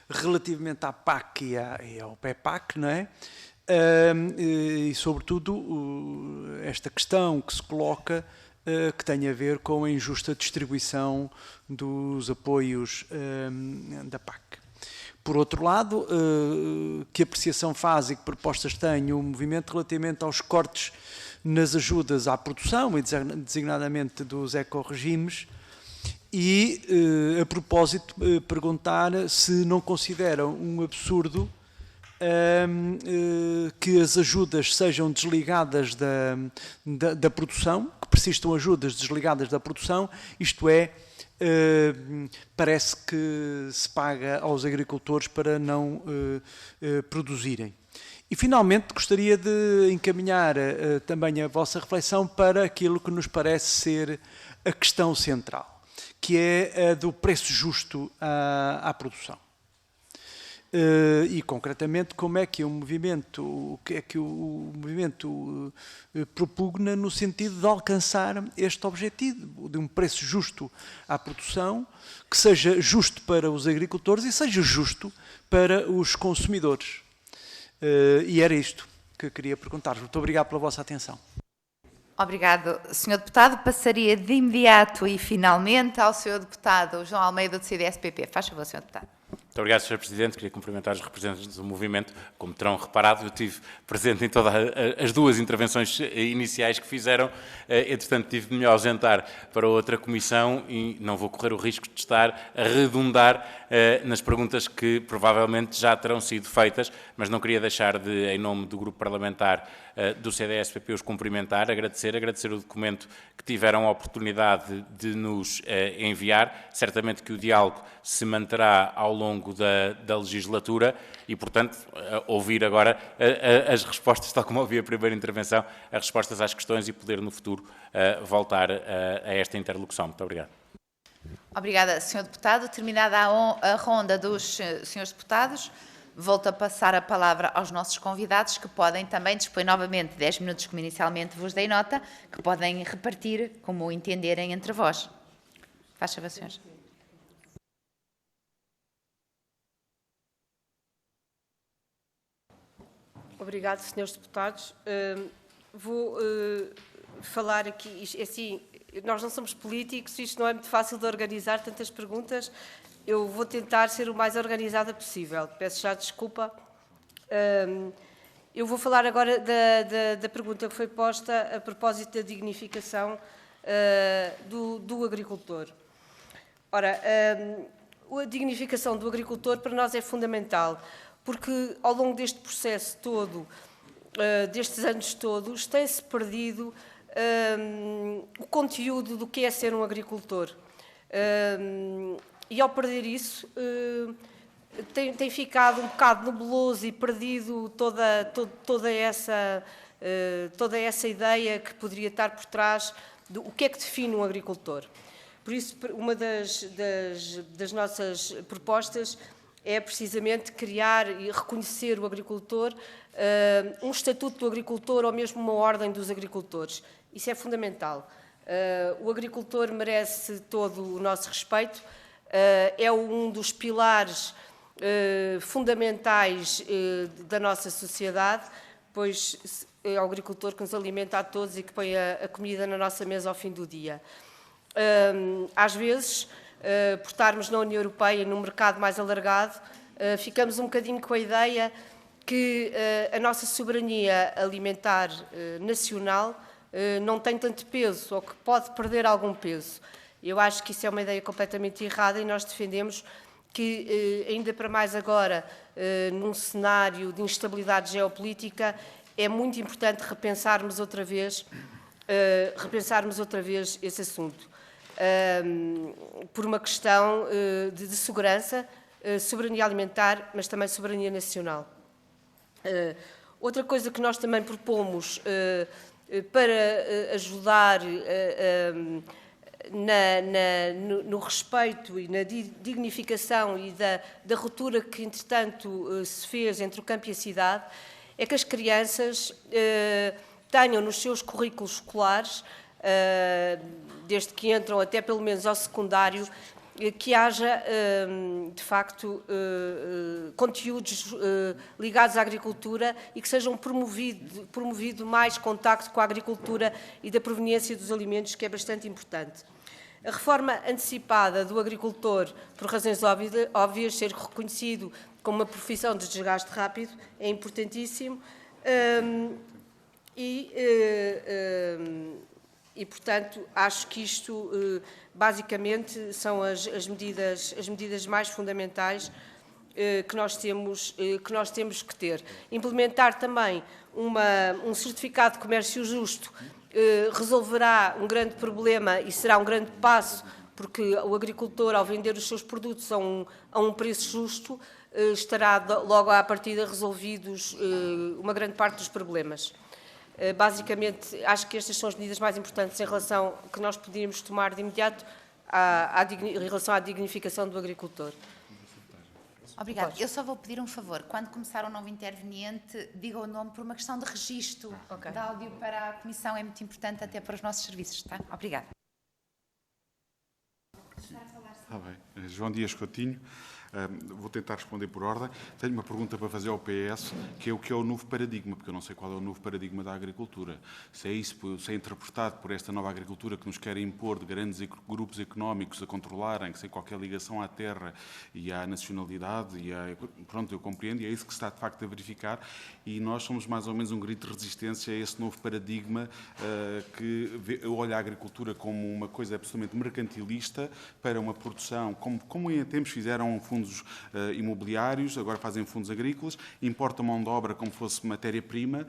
relativamente à PAC e ao PEPAC, não é? E, sobretudo, esta questão que se coloca que tem a ver com a injusta distribuição dos apoios da PAC. Por outro lado, que apreciação faz e que propostas tem o movimento relativamente aos cortes nas ajudas à produção e designadamente dos ecorregimes e, a propósito, perguntar se não consideram um absurdo que as ajudas sejam desligadas da produção, que persistam ajudas desligadas da produção, isto é, parece que se paga aos agricultores para não produzirem. E, finalmente, gostaria de encaminhar também a vossa reflexão para aquilo que nos parece ser a questão central, que é a do preço justo à produção. E, concretamente, como é que o movimento propugna no sentido de alcançar este objetivo de um preço justo à produção, que seja justo para os agricultores e seja justo para os consumidores. E era isto que eu queria perguntar-vos. Muito obrigado pela vossa atenção. Obrigado, Sr. Deputado. Passaria de imediato e finalmente ao Sr. Deputado João Almeida, do CDS-PP. Faz favor, Sr. Deputado. Muito obrigado, Sr. Presidente. Queria cumprimentar os representantes do movimento. Como terão reparado, eu estive presente em todas as 2 intervenções iniciais que fizeram. Entretanto, tive de me ausentar para outra comissão e não vou correr o risco de estar a redundar nas perguntas que provavelmente já terão sido feitas, mas não queria deixar de, em nome do Grupo Parlamentar do CDS-PP, os cumprimentar, agradecer o documento que tiveram a oportunidade de nos enviar. Certamente que o diálogo se manterá ao longo da legislatura e, portanto, ouvir agora as respostas, tal como ouvi a primeira intervenção, as respostas às questões e poder no futuro voltar a esta interlocução. Muito obrigado. Obrigada, Sr. Deputado. Terminada a ronda dos Srs. Deputados, volto a passar a palavra aos nossos convidados, que podem também dispor novamente 10 minutos, como inicialmente vos dei nota, que podem repartir como entenderem entre vós. Faz favor, senhores. Obrigado, senhores deputados. Vou falar aqui, assim, nós não somos políticos, isto não é muito fácil de organizar tantas perguntas. Eu vou tentar ser o mais organizada possível. Peço já desculpa. Eu vou falar agora da pergunta que foi posta a propósito da dignificação do agricultor. Ora, a dignificação do agricultor para nós é fundamental, porque ao longo deste processo todo, destes anos todos, tem-se perdido o conteúdo do que é ser um agricultor. E ao perder isso, tem ficado um bocado nebuloso e perdido toda essa ideia que poderia estar por trás do que é que define um agricultor. Por isso, uma das nossas propostas é precisamente criar e reconhecer o agricultor, um estatuto do agricultor ou mesmo uma ordem dos agricultores. Isso é fundamental. O agricultor merece todo o nosso respeito, é um dos pilares fundamentais da nossa sociedade, pois é o agricultor que nos alimenta a todos e que põe a comida na nossa mesa ao fim do dia. Às vezes, por estarmos na União Europeia, num mercado mais alargado, ficamos um bocadinho com a ideia que a nossa soberania alimentar nacional não tem tanto peso, ou que pode perder algum peso. Eu acho que isso é uma ideia completamente errada e nós defendemos que, ainda para mais agora, num cenário de instabilidade geopolítica, é muito importante repensarmos outra vez esse assunto. Por uma questão de segurança, soberania alimentar, mas também soberania nacional. Outra coisa que nós também propomos para ajudar no respeito e na dignificação e da ruptura que, entretanto, se fez entre o campo e a cidade, é que as crianças tenham nos seus currículos escolares, desde que entram até pelo menos ao secundário, que haja, de facto, conteúdos ligados à agricultura e que sejam promovido mais contacto com a agricultura e da proveniência dos alimentos, que é bastante importante. A reforma antecipada do agricultor, por razões óbvias, ser reconhecido como uma profissão de desgaste rápido, é importantíssimo e, portanto, acho que isto, basicamente, são as medidas mais fundamentais que nós temos que ter. Implementar também um certificado de comércio justo resolverá um grande problema e será um grande passo, porque o agricultor, ao vender os seus produtos a um preço justo, estará logo à partida resolvidos uma grande parte dos problemas. Basicamente, acho que estas são as medidas mais importantes em relação que nós podíamos tomar de imediato em relação à dignificação do agricultor. Obrigada. Eu só vou pedir um favor. Quando começar um novo interveniente, diga o nome por uma questão de registro de áudio para a Comissão. É muito importante até para os nossos serviços. Tá? Obrigada. Está bem. João Dias Coutinho. Vou tentar responder por ordem. Tenho uma pergunta para fazer ao PS, que é o que é o novo paradigma, porque eu não sei qual é o novo paradigma da agricultura. Se é isso, se é interpretado por esta nova agricultura que nos quer impor de grandes grupos económicos a controlarem, sem qualquer ligação à terra e à nacionalidade, pronto, eu compreendo, e é isso que se está de facto a verificar, e nós somos mais ou menos um grito de resistência a esse novo paradigma que olha a agricultura como uma coisa absolutamente mercantilista para uma produção, como em tempos fizeram fundos imobiliários, agora fazem fundos agrícolas, importam mão de obra como fosse matéria-prima,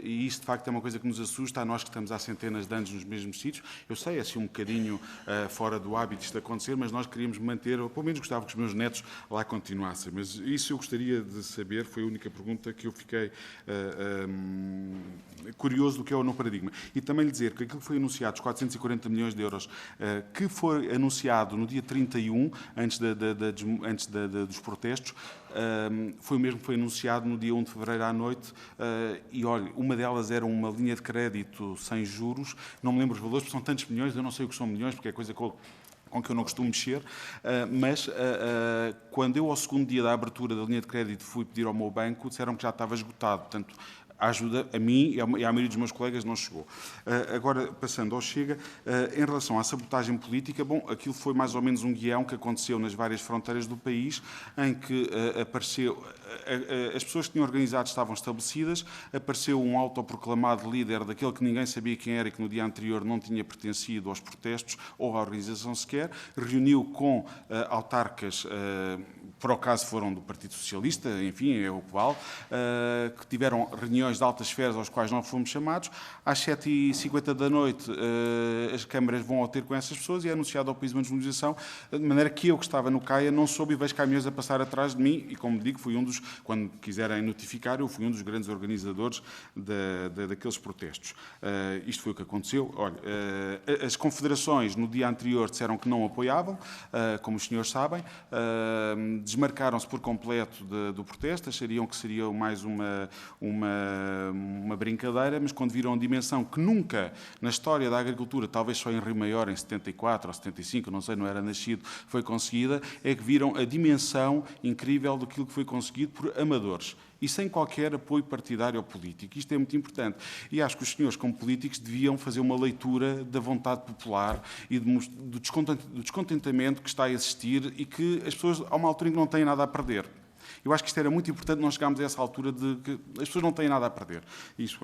e isto de facto é uma coisa que nos assusta a nós que estamos há centenas de anos nos mesmos sítios. Eu sei, é assim um bocadinho fora do hábito isto de acontecer, mas nós queríamos manter, ou pelo menos gostava que os meus netos lá continuassem. Mas isso eu gostaria de saber, foi a única pergunta que eu fiquei curioso do que é o novo paradigma. E também lhe dizer que aquilo que foi anunciado, os 440 milhões de euros, que foi anunciado no dia 31, antes dos protestos, foi o mesmo que foi anunciado no dia 1 de fevereiro à noite, e olha, uma delas era uma linha de crédito sem juros, não me lembro os valores, porque são tantos milhões, eu não sei o que são milhões, porque é coisa com que eu não costumo mexer, mas quando eu, ao segundo dia da abertura da linha de crédito, fui pedir ao meu banco, disseram que já estava esgotado. Portanto, A ajuda a mim e à maioria dos meus colegas não chegou. Agora, passando ao Chega, em relação à sabotagem política, bom, aquilo foi mais ou menos um guião que aconteceu nas várias fronteiras do país, em que apareceu, as pessoas que tinham organizado estavam estabelecidas, apareceu um autoproclamado líder daquele que ninguém sabia quem era e que no dia anterior não tinha pertencido aos protestos ou à organização sequer, reuniu com autarcas, por acaso foram do Partido Socialista, enfim, é o que vale, que tiveram reuniões de altas esferas aos quais não fomos chamados. Às 7h50 da noite, as câmaras vão ao ter com essas pessoas e é anunciado ao país uma desmobilização, de maneira que eu, que estava no CAIA, não soube e vejo caminhões a passar atrás de mim e, como digo, fui um dos, quando quiserem notificar, eu fui um dos grandes organizadores daqueles protestos. Isto foi o que aconteceu. Olha, as confederações, no dia anterior, disseram que não apoiavam, como os senhores sabem, desmarcaram-se por completo do protesto, achariam que seria mais uma brincadeira, mas quando viram a dimensão que nunca na história da agricultura, talvez só em Rio Maior, em 74 ou 75, não sei, não era nascido, foi conseguida, é que viram a dimensão incrível daquilo que foi conseguido por amadores e sem qualquer apoio partidário ou político. Isto é muito importante. E acho que os senhores, como políticos, deviam fazer uma leitura da vontade popular e do descontentamento que está a existir e que as pessoas, há uma altura em que não têm nada a perder. Eu acho que isto era muito importante, nós chegámos a essa altura de que as pessoas não têm nada a perder. Isso.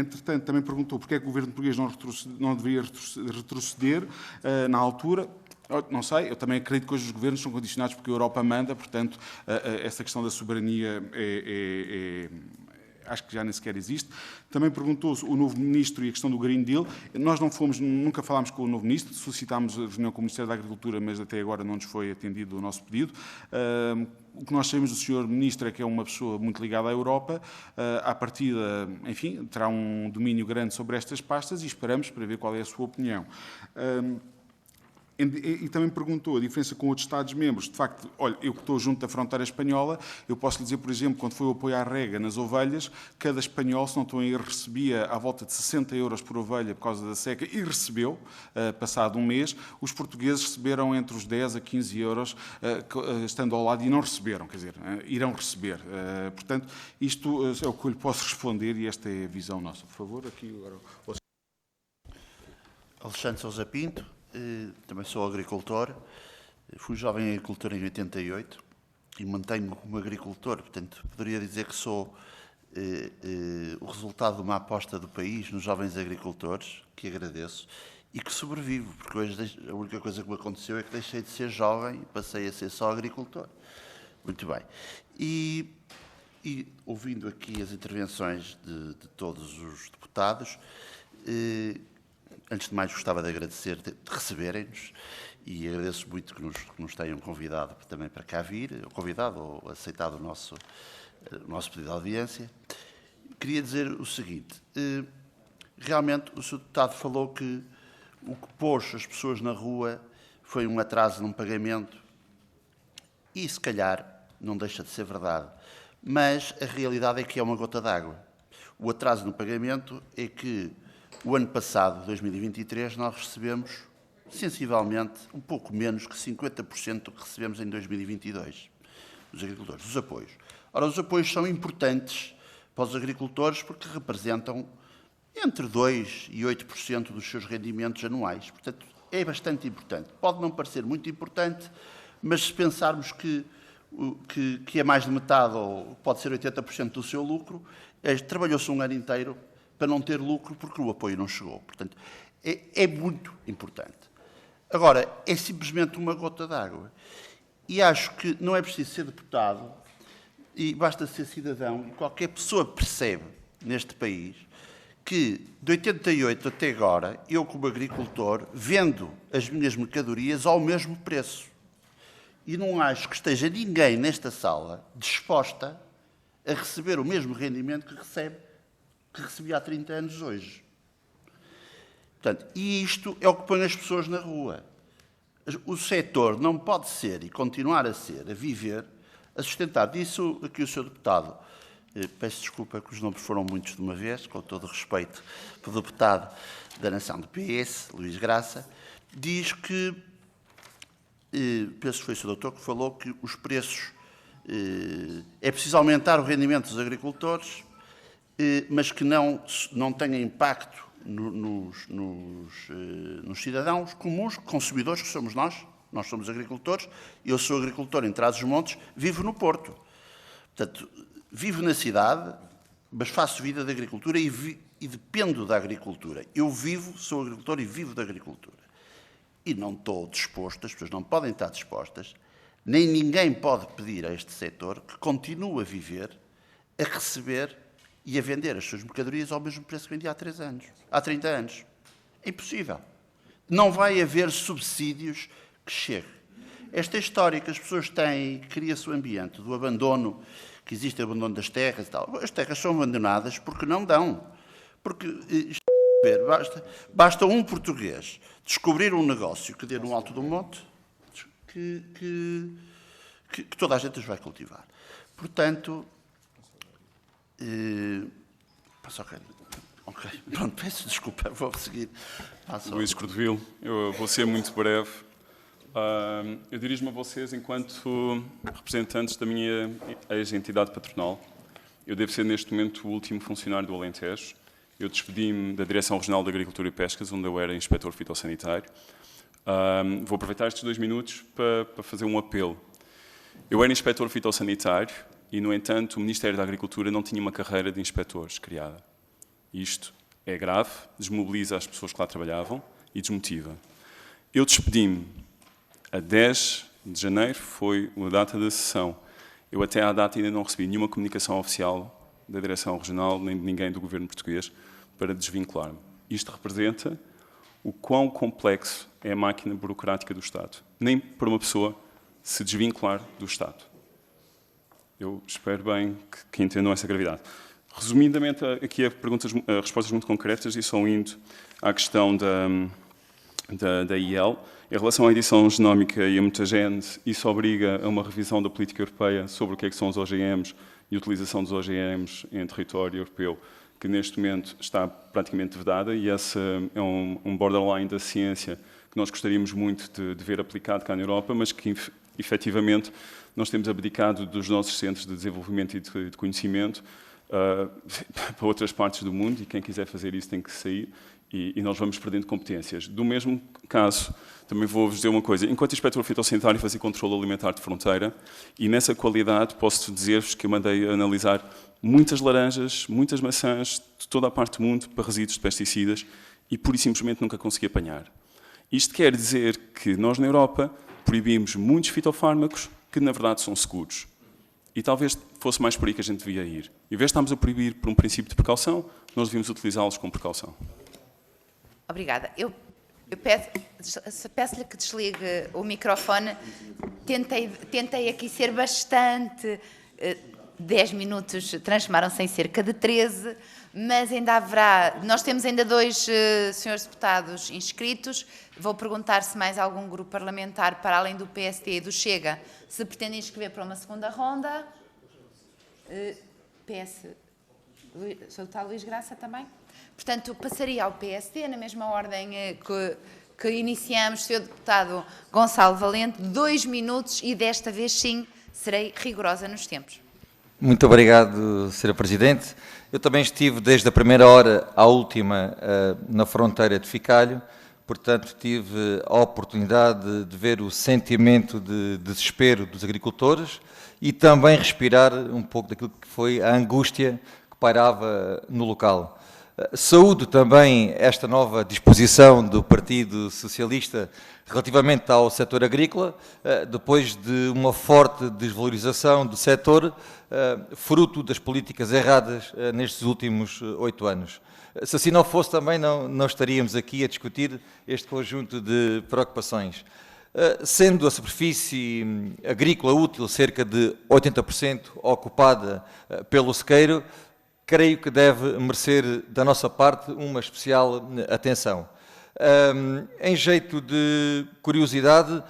Entretanto, também perguntou porque é que o governo português não deveria retroceder na altura. Não sei, eu também acredito que hoje os governos são condicionados porque a Europa manda, portanto, essa questão da soberania acho que já nem sequer existe. Também perguntou-se o novo Ministro e a questão do Green Deal. Nós nunca falámos com o novo Ministro, suscitámos a reunião com o Ministério da Agricultura, mas até agora não nos foi atendido o nosso pedido. O que nós sabemos do Sr. Ministro é que é uma pessoa muito ligada à Europa, à partida, enfim, terá um domínio grande sobre estas pastas e esperamos para ver qual é a sua opinião. E também perguntou a diferença com outros Estados-membros. De facto, olha, eu que estou junto da fronteira espanhola, eu posso lhe dizer, por exemplo, quando foi o apoio à rega nas ovelhas, cada espanhol, se não estou em erro, recebia à volta de 60 euros por ovelha por causa da seca e recebeu, passado um mês. Os portugueses receberam entre os 10 a 15 euros, estando ao lado, e não receberam, quer dizer, irão receber. Portanto, isto é o que eu lhe posso responder e esta é a visão nossa. Por favor, aqui agora. Alexandre Sousa Pinto. Também sou agricultor, fui jovem agricultor em 88 e mantenho-me como agricultor, portanto, poderia dizer que sou o resultado de uma aposta do país nos jovens agricultores, que agradeço, e que sobrevivo, porque hoje a única coisa que me aconteceu é que deixei de ser jovem e passei a ser só agricultor. Muito bem. E ouvindo aqui as intervenções de todos os deputados, antes de mais, gostava de agradecer de receberem-nos e agradeço muito que nos tenham convidado também para cá vir, convidado ou aceitado o nosso pedido de audiência. Queria dizer o seguinte, realmente o Sr. Deputado falou que o que pôs as pessoas na rua foi um atraso num pagamento e, se calhar, não deixa de ser verdade, mas a realidade é que é uma gota d'água. O atraso no pagamento é que o ano passado, 2023, nós recebemos, sensivelmente, um pouco menos que 50% do que recebemos em 2022, dos agricultores, os apoios. Ora, os apoios são importantes para os agricultores porque representam entre 2% e 8% dos seus rendimentos anuais. Portanto, é bastante importante. Pode não parecer muito importante, mas se pensarmos que é mais de metade, ou pode ser 80% do seu lucro, trabalhou-se um ano inteiro para não ter lucro porque o apoio não chegou. Portanto, é muito importante. Agora, é simplesmente uma gota d'água. E acho que não é preciso ser deputado, e basta ser cidadão, e qualquer pessoa percebe neste país que de 88 até agora, eu como agricultor, vendo as minhas mercadorias ao mesmo preço. E não acho que esteja ninguém nesta sala disposta a receber o mesmo rendimento que recebia há 30 anos hoje. Portanto, e isto é o que põe as pessoas na rua. O setor não pode ser e continuar a ser, a viver, a sustentar. Disso aqui o Sr. Deputado, peço desculpa que os nomes foram muitos de uma vez, com todo o respeito pelo deputado da Nação do PS, Luís Graça, diz que, penso que foi o Sr. Doutor que falou que os preços, é preciso aumentar o rendimento dos agricultores mas que não tenha impacto nos cidadãos comuns, consumidores que somos nós. Nós somos agricultores, eu sou agricultor em Trás-os-Montes, vivo no Porto. Portanto, vivo na cidade, mas faço vida de agricultura e dependo da agricultura. Eu sou agricultor e vivo da agricultura. E não estou disposto, as pessoas não podem estar dispostas, nem ninguém pode pedir a este setor que continue a viver, a receber e a vender as suas mercadorias ao mesmo preço que vendia há 30 anos. É impossível. Não vai haver subsídios que chegue. Esta história que as pessoas têm, cria-se o ambiente do abandono, que existe o abandono das terras e tal. As terras são abandonadas porque não dão. Porque, basta um português descobrir um negócio que dê no alto do monte que toda a gente os vai cultivar. Portanto, ok, pronto, peço desculpa, vou seguir. Luís Cordovil, eu vou ser muito breve. Eu dirijo-me a vocês enquanto representantes da minha ex-entidade patronal. Eu devo ser, neste momento, o último funcionário do Alentejo. Eu despedi-me da Direção Regional de Agricultura e Pescas, onde eu era inspetor fitossanitário. Vou aproveitar estes 2 minutos para fazer um apelo. Eu era inspetor fitossanitário e, no entanto, o Ministério da Agricultura não tinha uma carreira de inspectores criada. Isto é grave, desmobiliza as pessoas que lá trabalhavam e desmotiva. Eu despedi-me a 10 de janeiro, foi a data da sessão. Eu até à data ainda não recebi nenhuma comunicação oficial da Direção Regional, nem de ninguém do Governo português, para desvincular-me. Isto representa o quão complexo é a máquina burocrática do Estado. Nem para uma pessoa se desvincular do Estado. Eu espero bem que entendam essa gravidade. Resumidamente, aqui há respostas muito concretas e só indo à questão da IEL. Em relação à edição genómica e a mutagênese, isso obriga a uma revisão da política europeia sobre o que são os OGMs e a utilização dos OGMs em território europeu, que neste momento está praticamente vedada, e esse é um borderline da ciência que nós gostaríamos muito de ver aplicado cá na Europa, mas que efetivamente nós temos abdicado dos nossos centros de desenvolvimento e de conhecimento para outras partes do mundo, e quem quiser fazer isso tem que sair, e nós vamos perdendo competências. Do mesmo caso, também vou-vos dizer uma coisa. Enquanto inspetor fitossanitário, fazia controle alimentar de fronteira, e nessa qualidade posso dizer-vos que eu mandei analisar muitas laranjas, muitas maçãs, de toda a parte do mundo, para resíduos de pesticidas, e pura e simplesmente nunca consegui apanhar. Isto quer dizer que nós, na Europa, proibimos muitos fitofármacos que, na verdade, são seguros. E talvez fosse mais por aí que a gente devia ir. Em vez de estarmos a proibir por um princípio de precaução, nós devíamos utilizá-los com precaução. Obrigada. Eu peço-lhe que desligue o microfone. Tentei aqui ser bastante... 10 minutos transformaram-se em cerca de 13, mas ainda haverá... Nós temos ainda 2 senhores deputados inscritos. Vou perguntar se mais algum grupo parlamentar, para além do PSD e do Chega, se pretende inscrever para uma segunda ronda. Sou o tal Luís Graça também? Portanto, passaria ao PSD, na mesma ordem que iniciamos. Senhor deputado Gonçalo Valente, 2 minutos, e desta vez sim serei rigorosa nos tempos. Muito obrigado, Sra. Presidente. Eu também estive desde a primeira hora à última na fronteira de Ficalho, portanto tive a oportunidade de ver o sentimento de desespero dos agricultores e também respirar um pouco daquilo que foi a angústia que pairava no local. Saúdo também esta nova disposição do Partido Socialista relativamente ao setor agrícola, depois de uma forte desvalorização do setor, fruto das políticas erradas nestes últimos 8 anos. Se assim não fosse, também não estaríamos aqui a discutir este conjunto de preocupações. Sendo a superfície agrícola útil cerca de 80% ocupada pelo sequeiro, creio que deve merecer da nossa parte uma especial atenção. Em jeito de curiosidade,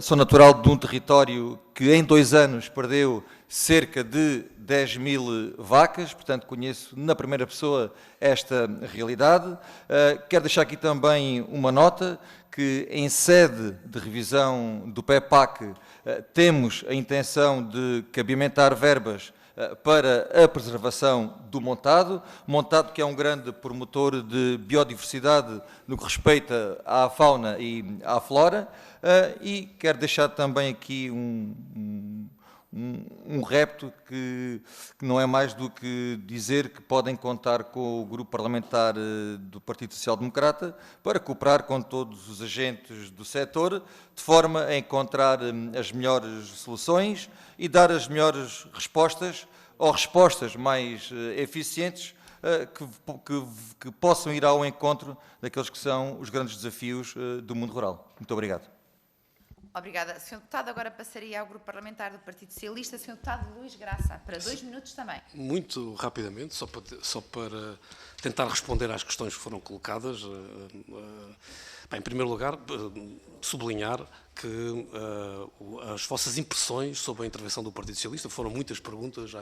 sou natural de um território que em 2 anos perdeu cerca de 10.000 vacas, portanto conheço na primeira pessoa esta realidade. Quero deixar aqui também uma nota que em sede de revisão do PEPAC temos a intenção de cabimentar verbas para a preservação do montado, montado que é um grande promotor de biodiversidade no que respeita à fauna e à flora, e quero deixar também aqui um repto que não é mais do que dizer que podem contar com o grupo parlamentar do Partido Social Democrata para cooperar com todos os agentes do setor, de forma a encontrar as melhores soluções e dar as melhores respostas, ou respostas mais eficientes, que possam ir ao encontro daqueles que são os grandes desafios do mundo rural. Muito obrigado. Obrigada. Sr. Deputado, agora passaria ao Grupo Parlamentar do Partido Socialista. Sr. Deputado Luís Graça, para 2 minutos também. Muito rapidamente, só para tentar responder às questões que foram colocadas. Bem, em primeiro lugar, sublinhar que as vossas impressões sobre a intervenção do Partido Socialista, foram muitas perguntas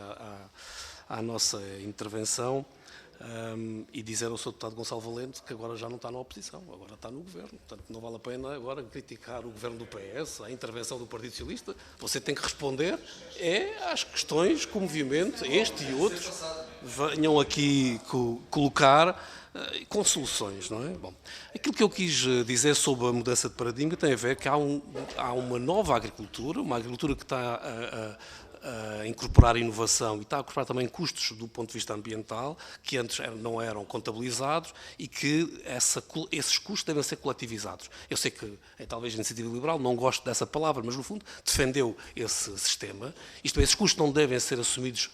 à nossa intervenção, e dizer ao Sr. Deputado Gonçalo Valente que agora já não está na oposição, agora está no Governo. Portanto, não vale a pena agora criticar o Governo do PS, a intervenção do Partido Socialista. Você tem que responder às questões que o movimento, este e outros, venham aqui colocar com soluções, não é? Bom, aquilo que eu quis dizer sobre a mudança de paradigma tem a ver que há uma nova agricultura, uma agricultura que está a incorporar inovação e está a incorporar também custos do ponto de vista ambiental, que antes não eram contabilizados, e que esses custos devem ser coletivizados. Eu sei que, talvez a Iniciativa Liberal, não gosto dessa palavra, mas no fundo defendeu esse sistema. Isto é, esses custos não devem ser assumidos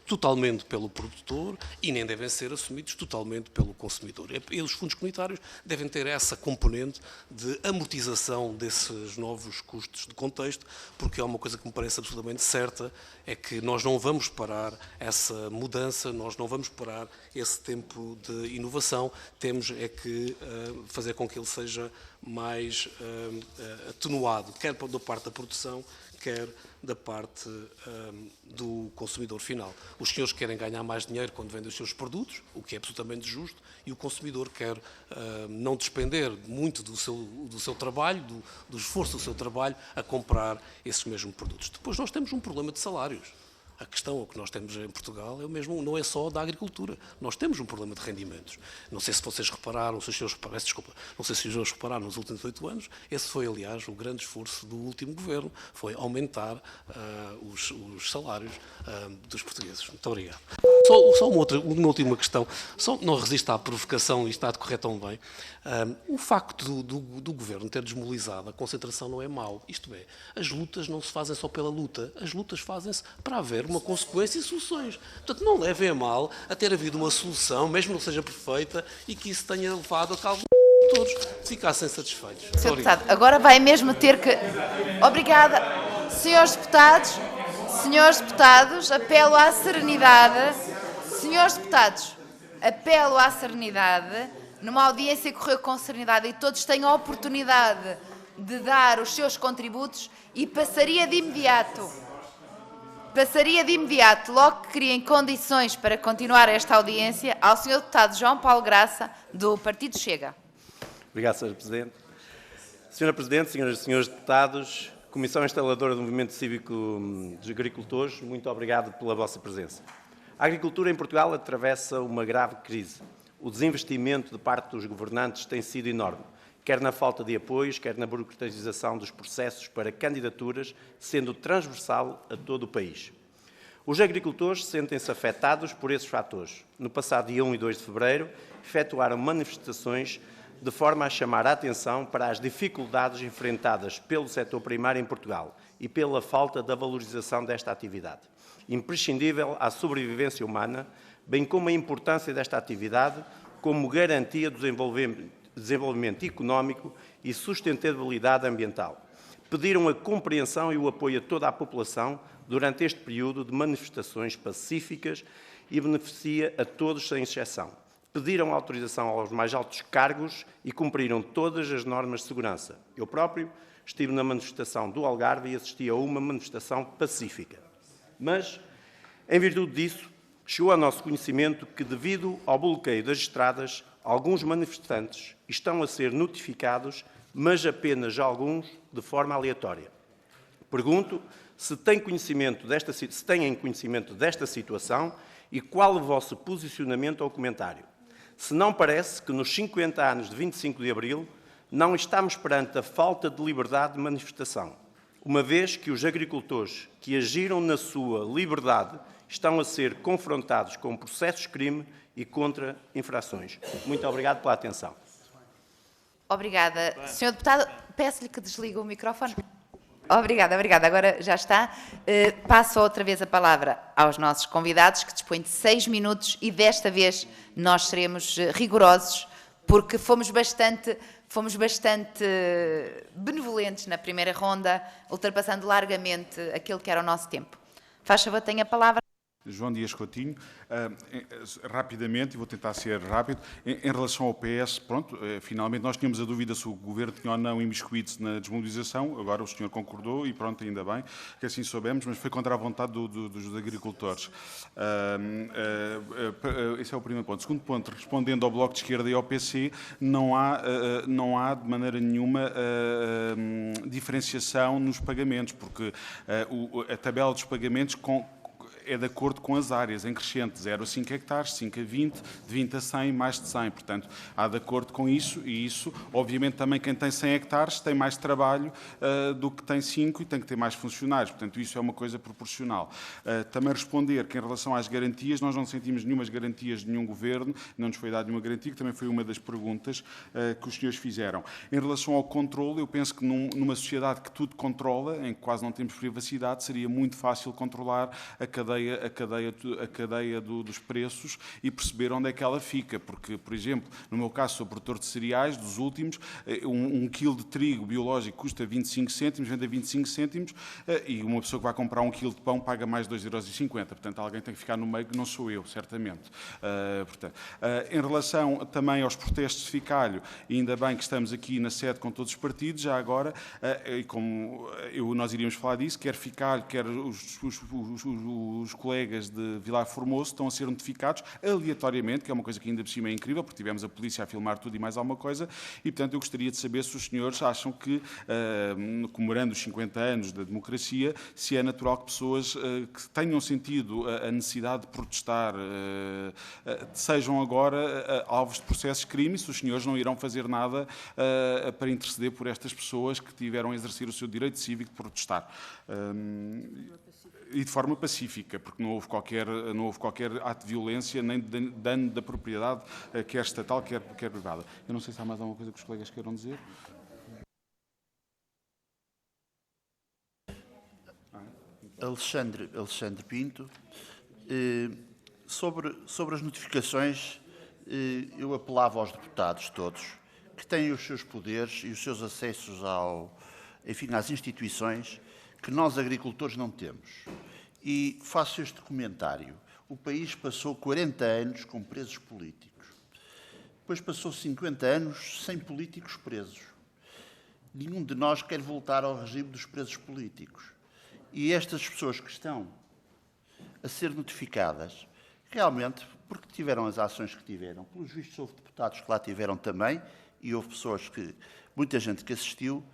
totalmente pelo produtor e nem devem ser assumidos totalmente pelo consumidor. E os fundos comunitários devem ter essa componente de amortização desses novos custos de contexto, porque é uma coisa que me parece absolutamente certa, é que nós não vamos parar essa mudança, nós não vamos parar esse tempo de inovação, temos é que fazer com que ele seja mais atenuado, quer da parte da produção, quer da parte do consumidor final. Os senhores querem ganhar mais dinheiro quando vendem os seus produtos, o que é absolutamente justo, e o consumidor quer não despender muito do seu trabalho, do esforço do seu trabalho, a comprar esses mesmos produtos. Depois nós temos um problema de salários. A questão que nós temos em Portugal é o mesmo, não é só da agricultura. Nós temos um problema de rendimentos. Não sei se vocês repararam, se os senhores repararam nos últimos 8 anos, esse foi, aliás, o grande esforço do último governo, foi aumentar os salários dos portugueses. Muito obrigado. Só uma última questão. Não resisto à provocação e está a decorrer tão bem. O facto do governo ter desmobilizado a concentração não é mau. Isto é, as lutas não se fazem só pela luta, as lutas fazem-se para haver uma consequência e soluções. Portanto, não levem a mal a ter havido uma solução, mesmo que não seja perfeita, e que isso tenha levado a cabo todos ficassem satisfeitos. Sr. Deputado, agora vai mesmo ter que... Obrigada. Senhores deputados, apelo à serenidade. Senhores deputados, apelo à serenidade, numa audiência que correu com serenidade e todos tenham a oportunidade de dar os seus contributos, e passaria de imediato, logo que criem condições para continuar esta audiência, ao Sr. Deputado João Paulo Graça, do Partido Chega. Obrigado, Sra. Presidente. Sra. Presidente, senhoras e senhores deputados, Comissão Instaladora do Movimento Cívico dos Agricultores, muito obrigado pela vossa presença. A agricultura em Portugal atravessa uma grave crise. O desinvestimento de parte dos governantes tem sido enorme, quer na falta de apoios, quer na burocratização dos processos para candidaturas, sendo transversal a todo o país. Os agricultores sentem-se afetados por esses fatores. No passado dia 1 e 2 de fevereiro, efetuaram manifestações de forma a chamar a atenção para as dificuldades enfrentadas pelo setor primário em Portugal e pela falta da valorização desta atividade, imprescindível à sobrevivência humana, bem como a importância desta atividade como garantia do desenvolvimento económico e sustentabilidade ambiental. Pediram a compreensão e o apoio a toda a população durante este período de manifestações pacíficas e beneficia a todos sem exceção. Pediram autorização aos mais altos cargos e cumpriram todas as normas de segurança. Eu próprio estive na manifestação do Algarve e assisti a uma manifestação pacífica. Mas, em virtude disso, chegou ao nosso conhecimento que, devido ao bloqueio das estradas, alguns manifestantes estão a ser notificados, mas apenas alguns de forma aleatória. Pergunto se têm conhecimento desta situação e qual o vosso posicionamento ou comentário. Se não parece que nos 50 anos de 25 de Abril não estamos perante a falta de liberdade de manifestação, uma vez que os agricultores que agiram na sua liberdade estão a ser confrontados com processos de crime e contra infrações. Muito obrigado pela atenção. Obrigada. Sr. Deputado, peço-lhe que desligue o microfone. Obrigada. Agora já está. Passo outra vez a palavra aos nossos convidados, que dispõem de 6 minutos, e desta vez nós seremos rigorosos, porque fomos bastante benevolentes na primeira ronda, ultrapassando largamente aquilo que era o nosso tempo. Faz favor, tenha a palavra. João Dias Coutinho, rapidamente, e vou tentar ser rápido, em relação ao PS, pronto, finalmente nós tínhamos a dúvida se o Governo tinha ou não imiscuído-se na desmobilização, agora o senhor concordou e pronto, ainda bem que assim soubemos, mas foi contra a vontade dos agricultores. Esse é o primeiro ponto. Segundo ponto, respondendo ao Bloco de Esquerda e ao PC, não há de maneira nenhuma diferenciação nos pagamentos, porque a tabela dos pagamentos é de acordo com as áreas, em crescente, 0 a 5 hectares, 5 a 20, de 20 a 100, mais de 100. Portanto, há de acordo com isso, e isso, obviamente, também quem tem 100 hectares tem mais trabalho do que tem 5 e tem que ter mais funcionários. Portanto, isso é uma coisa proporcional. Também responder que, em relação às garantias, nós não sentimos nenhumas garantias de nenhum governo, não nos foi dada nenhuma garantia, que também foi uma das perguntas que os senhores fizeram. Em relação ao controle, eu penso que numa sociedade que tudo controla, em que quase não temos privacidade, seria muito fácil controlar a cadeia dos preços e perceber onde é que ela fica, porque, por exemplo, no meu caso sou produtor de cereais, dos últimos, um quilo de trigo biológico custa 25 cêntimos, vende a 25 cêntimos, e uma pessoa que vai comprar um quilo de pão paga mais 2,50 €, portanto alguém tem que ficar no meio, que não sou eu, certamente. Em relação também aos protestos de Ficalho, ainda bem que estamos aqui na sede com todos os partidos, já agora, e como nós iríamos falar disso, quer Ficalho, quer os colegas de Vilar Formoso estão a ser notificados aleatoriamente, que é uma coisa que ainda por cima é incrível, porque tivemos a polícia a filmar tudo e mais alguma coisa, e portanto eu gostaria de saber se os senhores acham que, comemorando os 50 anos da democracia, se é natural que pessoas que tenham sentido a necessidade de protestar sejam agora alvos de processos de crime, e se os senhores não irão fazer nada para interceder por estas pessoas que tiveram a exercer o seu direito cívico de protestar. E de forma pacífica, porque não houve qualquer ato de violência, nem de dano da propriedade, quer estatal, quer privada. Eu não sei se há mais alguma coisa que os colegas queiram dizer. Alexandre Pinto. Sobre as notificações, eu apelava aos deputados todos, que têm os seus poderes e os seus acessos às instituições, que nós agricultores não temos. E faço este comentário. O país passou 40 anos com presos políticos. Depois passou 50 anos sem políticos presos. Nenhum de nós quer voltar ao regime dos presos políticos. E estas pessoas que estão a ser notificadas, realmente, porque tiveram as ações que tiveram, pelos vistos houve deputados que lá tiveram também, e houve pessoas muita gente que assistiu.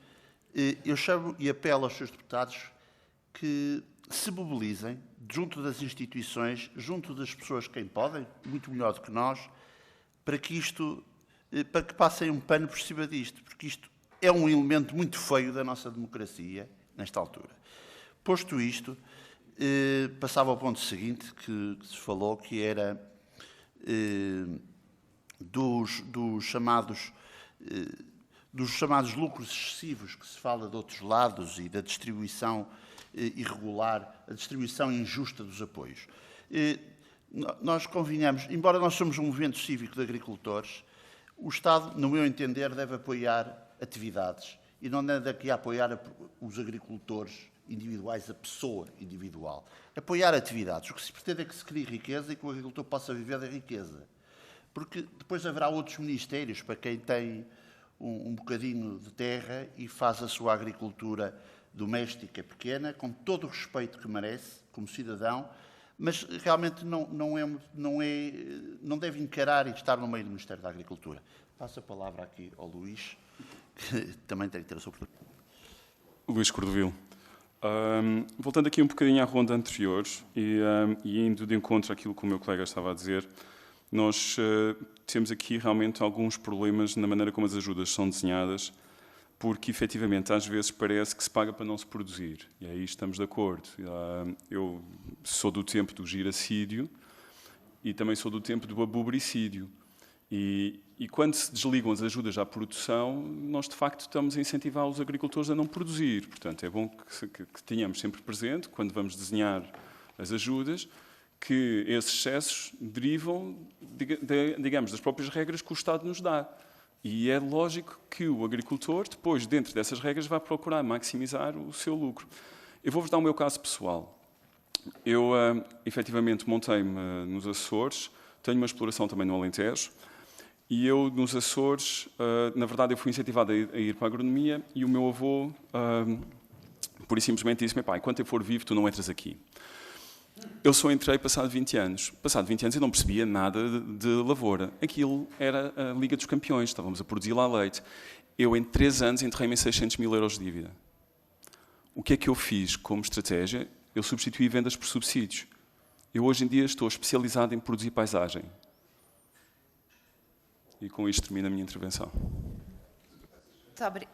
Eu chamo e apelo aos seus deputados que se mobilizem junto das instituições, junto das pessoas quem podem, muito melhor do que nós, para que passem um pano por cima disto, porque isto é um elemento muito feio da nossa democracia, nesta altura. Posto isto, passava ao ponto seguinte que se falou, que era dos chamados lucros excessivos, que se fala de outros lados, e da distribuição irregular, a distribuição injusta dos apoios. Nós convinhamos, embora nós somos um movimento cívico de agricultores, o Estado, no meu entender, deve apoiar atividades e não deve aqui apoiar os agricultores individuais, a pessoa individual. Apoiar atividades. O que se pretende é que se crie riqueza e que o agricultor possa viver da riqueza. Porque depois haverá outros ministérios para quem tem um bocadinho de terra e faz a sua agricultura doméstica pequena, com todo o respeito que merece, como cidadão, mas realmente não deve encarar e estar no meio do Ministério da Agricultura. Passo a palavra aqui ao Luís, que também tem que ter a sua oportunidade. Luís Cordovil. Voltando aqui um bocadinho à ronda anterior e indo de encontro àquilo que o meu colega estava a dizer, nós temos aqui realmente alguns problemas na maneira como as ajudas são desenhadas, porque efetivamente às vezes parece que se paga para não se produzir, e aí estamos de acordo. Eu sou do tempo do giracídio e também sou do tempo do abubricídio. E quando se desligam as ajudas à produção, nós de facto estamos a incentivar os agricultores a não produzir. Portanto, é bom que tenhamos sempre presente, quando vamos desenhar as ajudas, que esses excessos derivam, digamos, das próprias regras que o Estado nos dá. E é lógico que o agricultor, depois, dentro dessas regras, vai procurar maximizar o seu lucro. Eu vou-vos dar o meu caso pessoal. Eu, efetivamente, montei-me nos Açores, tenho uma exploração também no Alentejo, e eu, nos Açores, na verdade, eu fui incentivado a ir para a agronomia, e o meu avô, pura e simplesmente, disse-me: pai, enquanto eu for vivo, tu não entras aqui. Eu só entrei passado 20 anos. Passado 20 anos eu não percebia nada de lavoura. Aquilo era a Liga dos Campeões, estávamos a produzir lá leite. Eu, em 3 anos, enterrei-me em 600 mil euros de dívida. O que é que eu fiz como estratégia? Eu substituí vendas por subsídios. Eu, hoje em dia, estou especializado em produzir paisagem. E com isto termino a minha intervenção.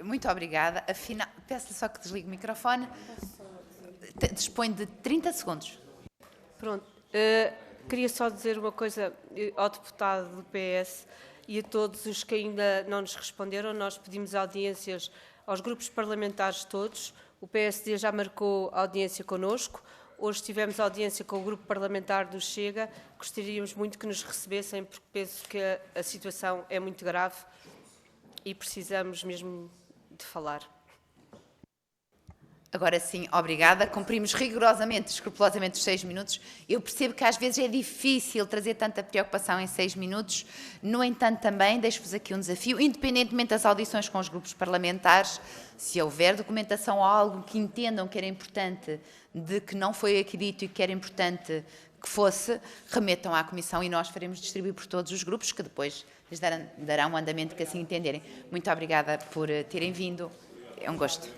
Muito obrigada. Afinal, peço-lhe só que desligue o microfone. Dispõe de 30 segundos. Pronto. Queria só dizer uma coisa ao deputado do PS e a todos os que ainda não nos responderam. Nós pedimos audiências aos grupos parlamentares todos. O PSD já marcou audiência connosco. Hoje tivemos audiência com o grupo parlamentar do Chega. Gostaríamos muito que nos recebessem, porque penso que a situação é muito grave e precisamos mesmo de falar. Agora sim, obrigada. Cumprimos rigorosamente, escrupulosamente os 6 minutos. Eu percebo que às vezes é difícil trazer tanta preocupação em 6 minutos. No entanto, também deixo-vos aqui um desafio, independentemente das audições com os grupos parlamentares, se houver documentação ou algo que entendam que era importante, de que não foi aqui dito e que era importante que fosse, remetam à Comissão e nós faremos distribuir por todos os grupos, que depois lhes darão um andamento que assim entenderem. Muito obrigada por terem vindo. É um gosto.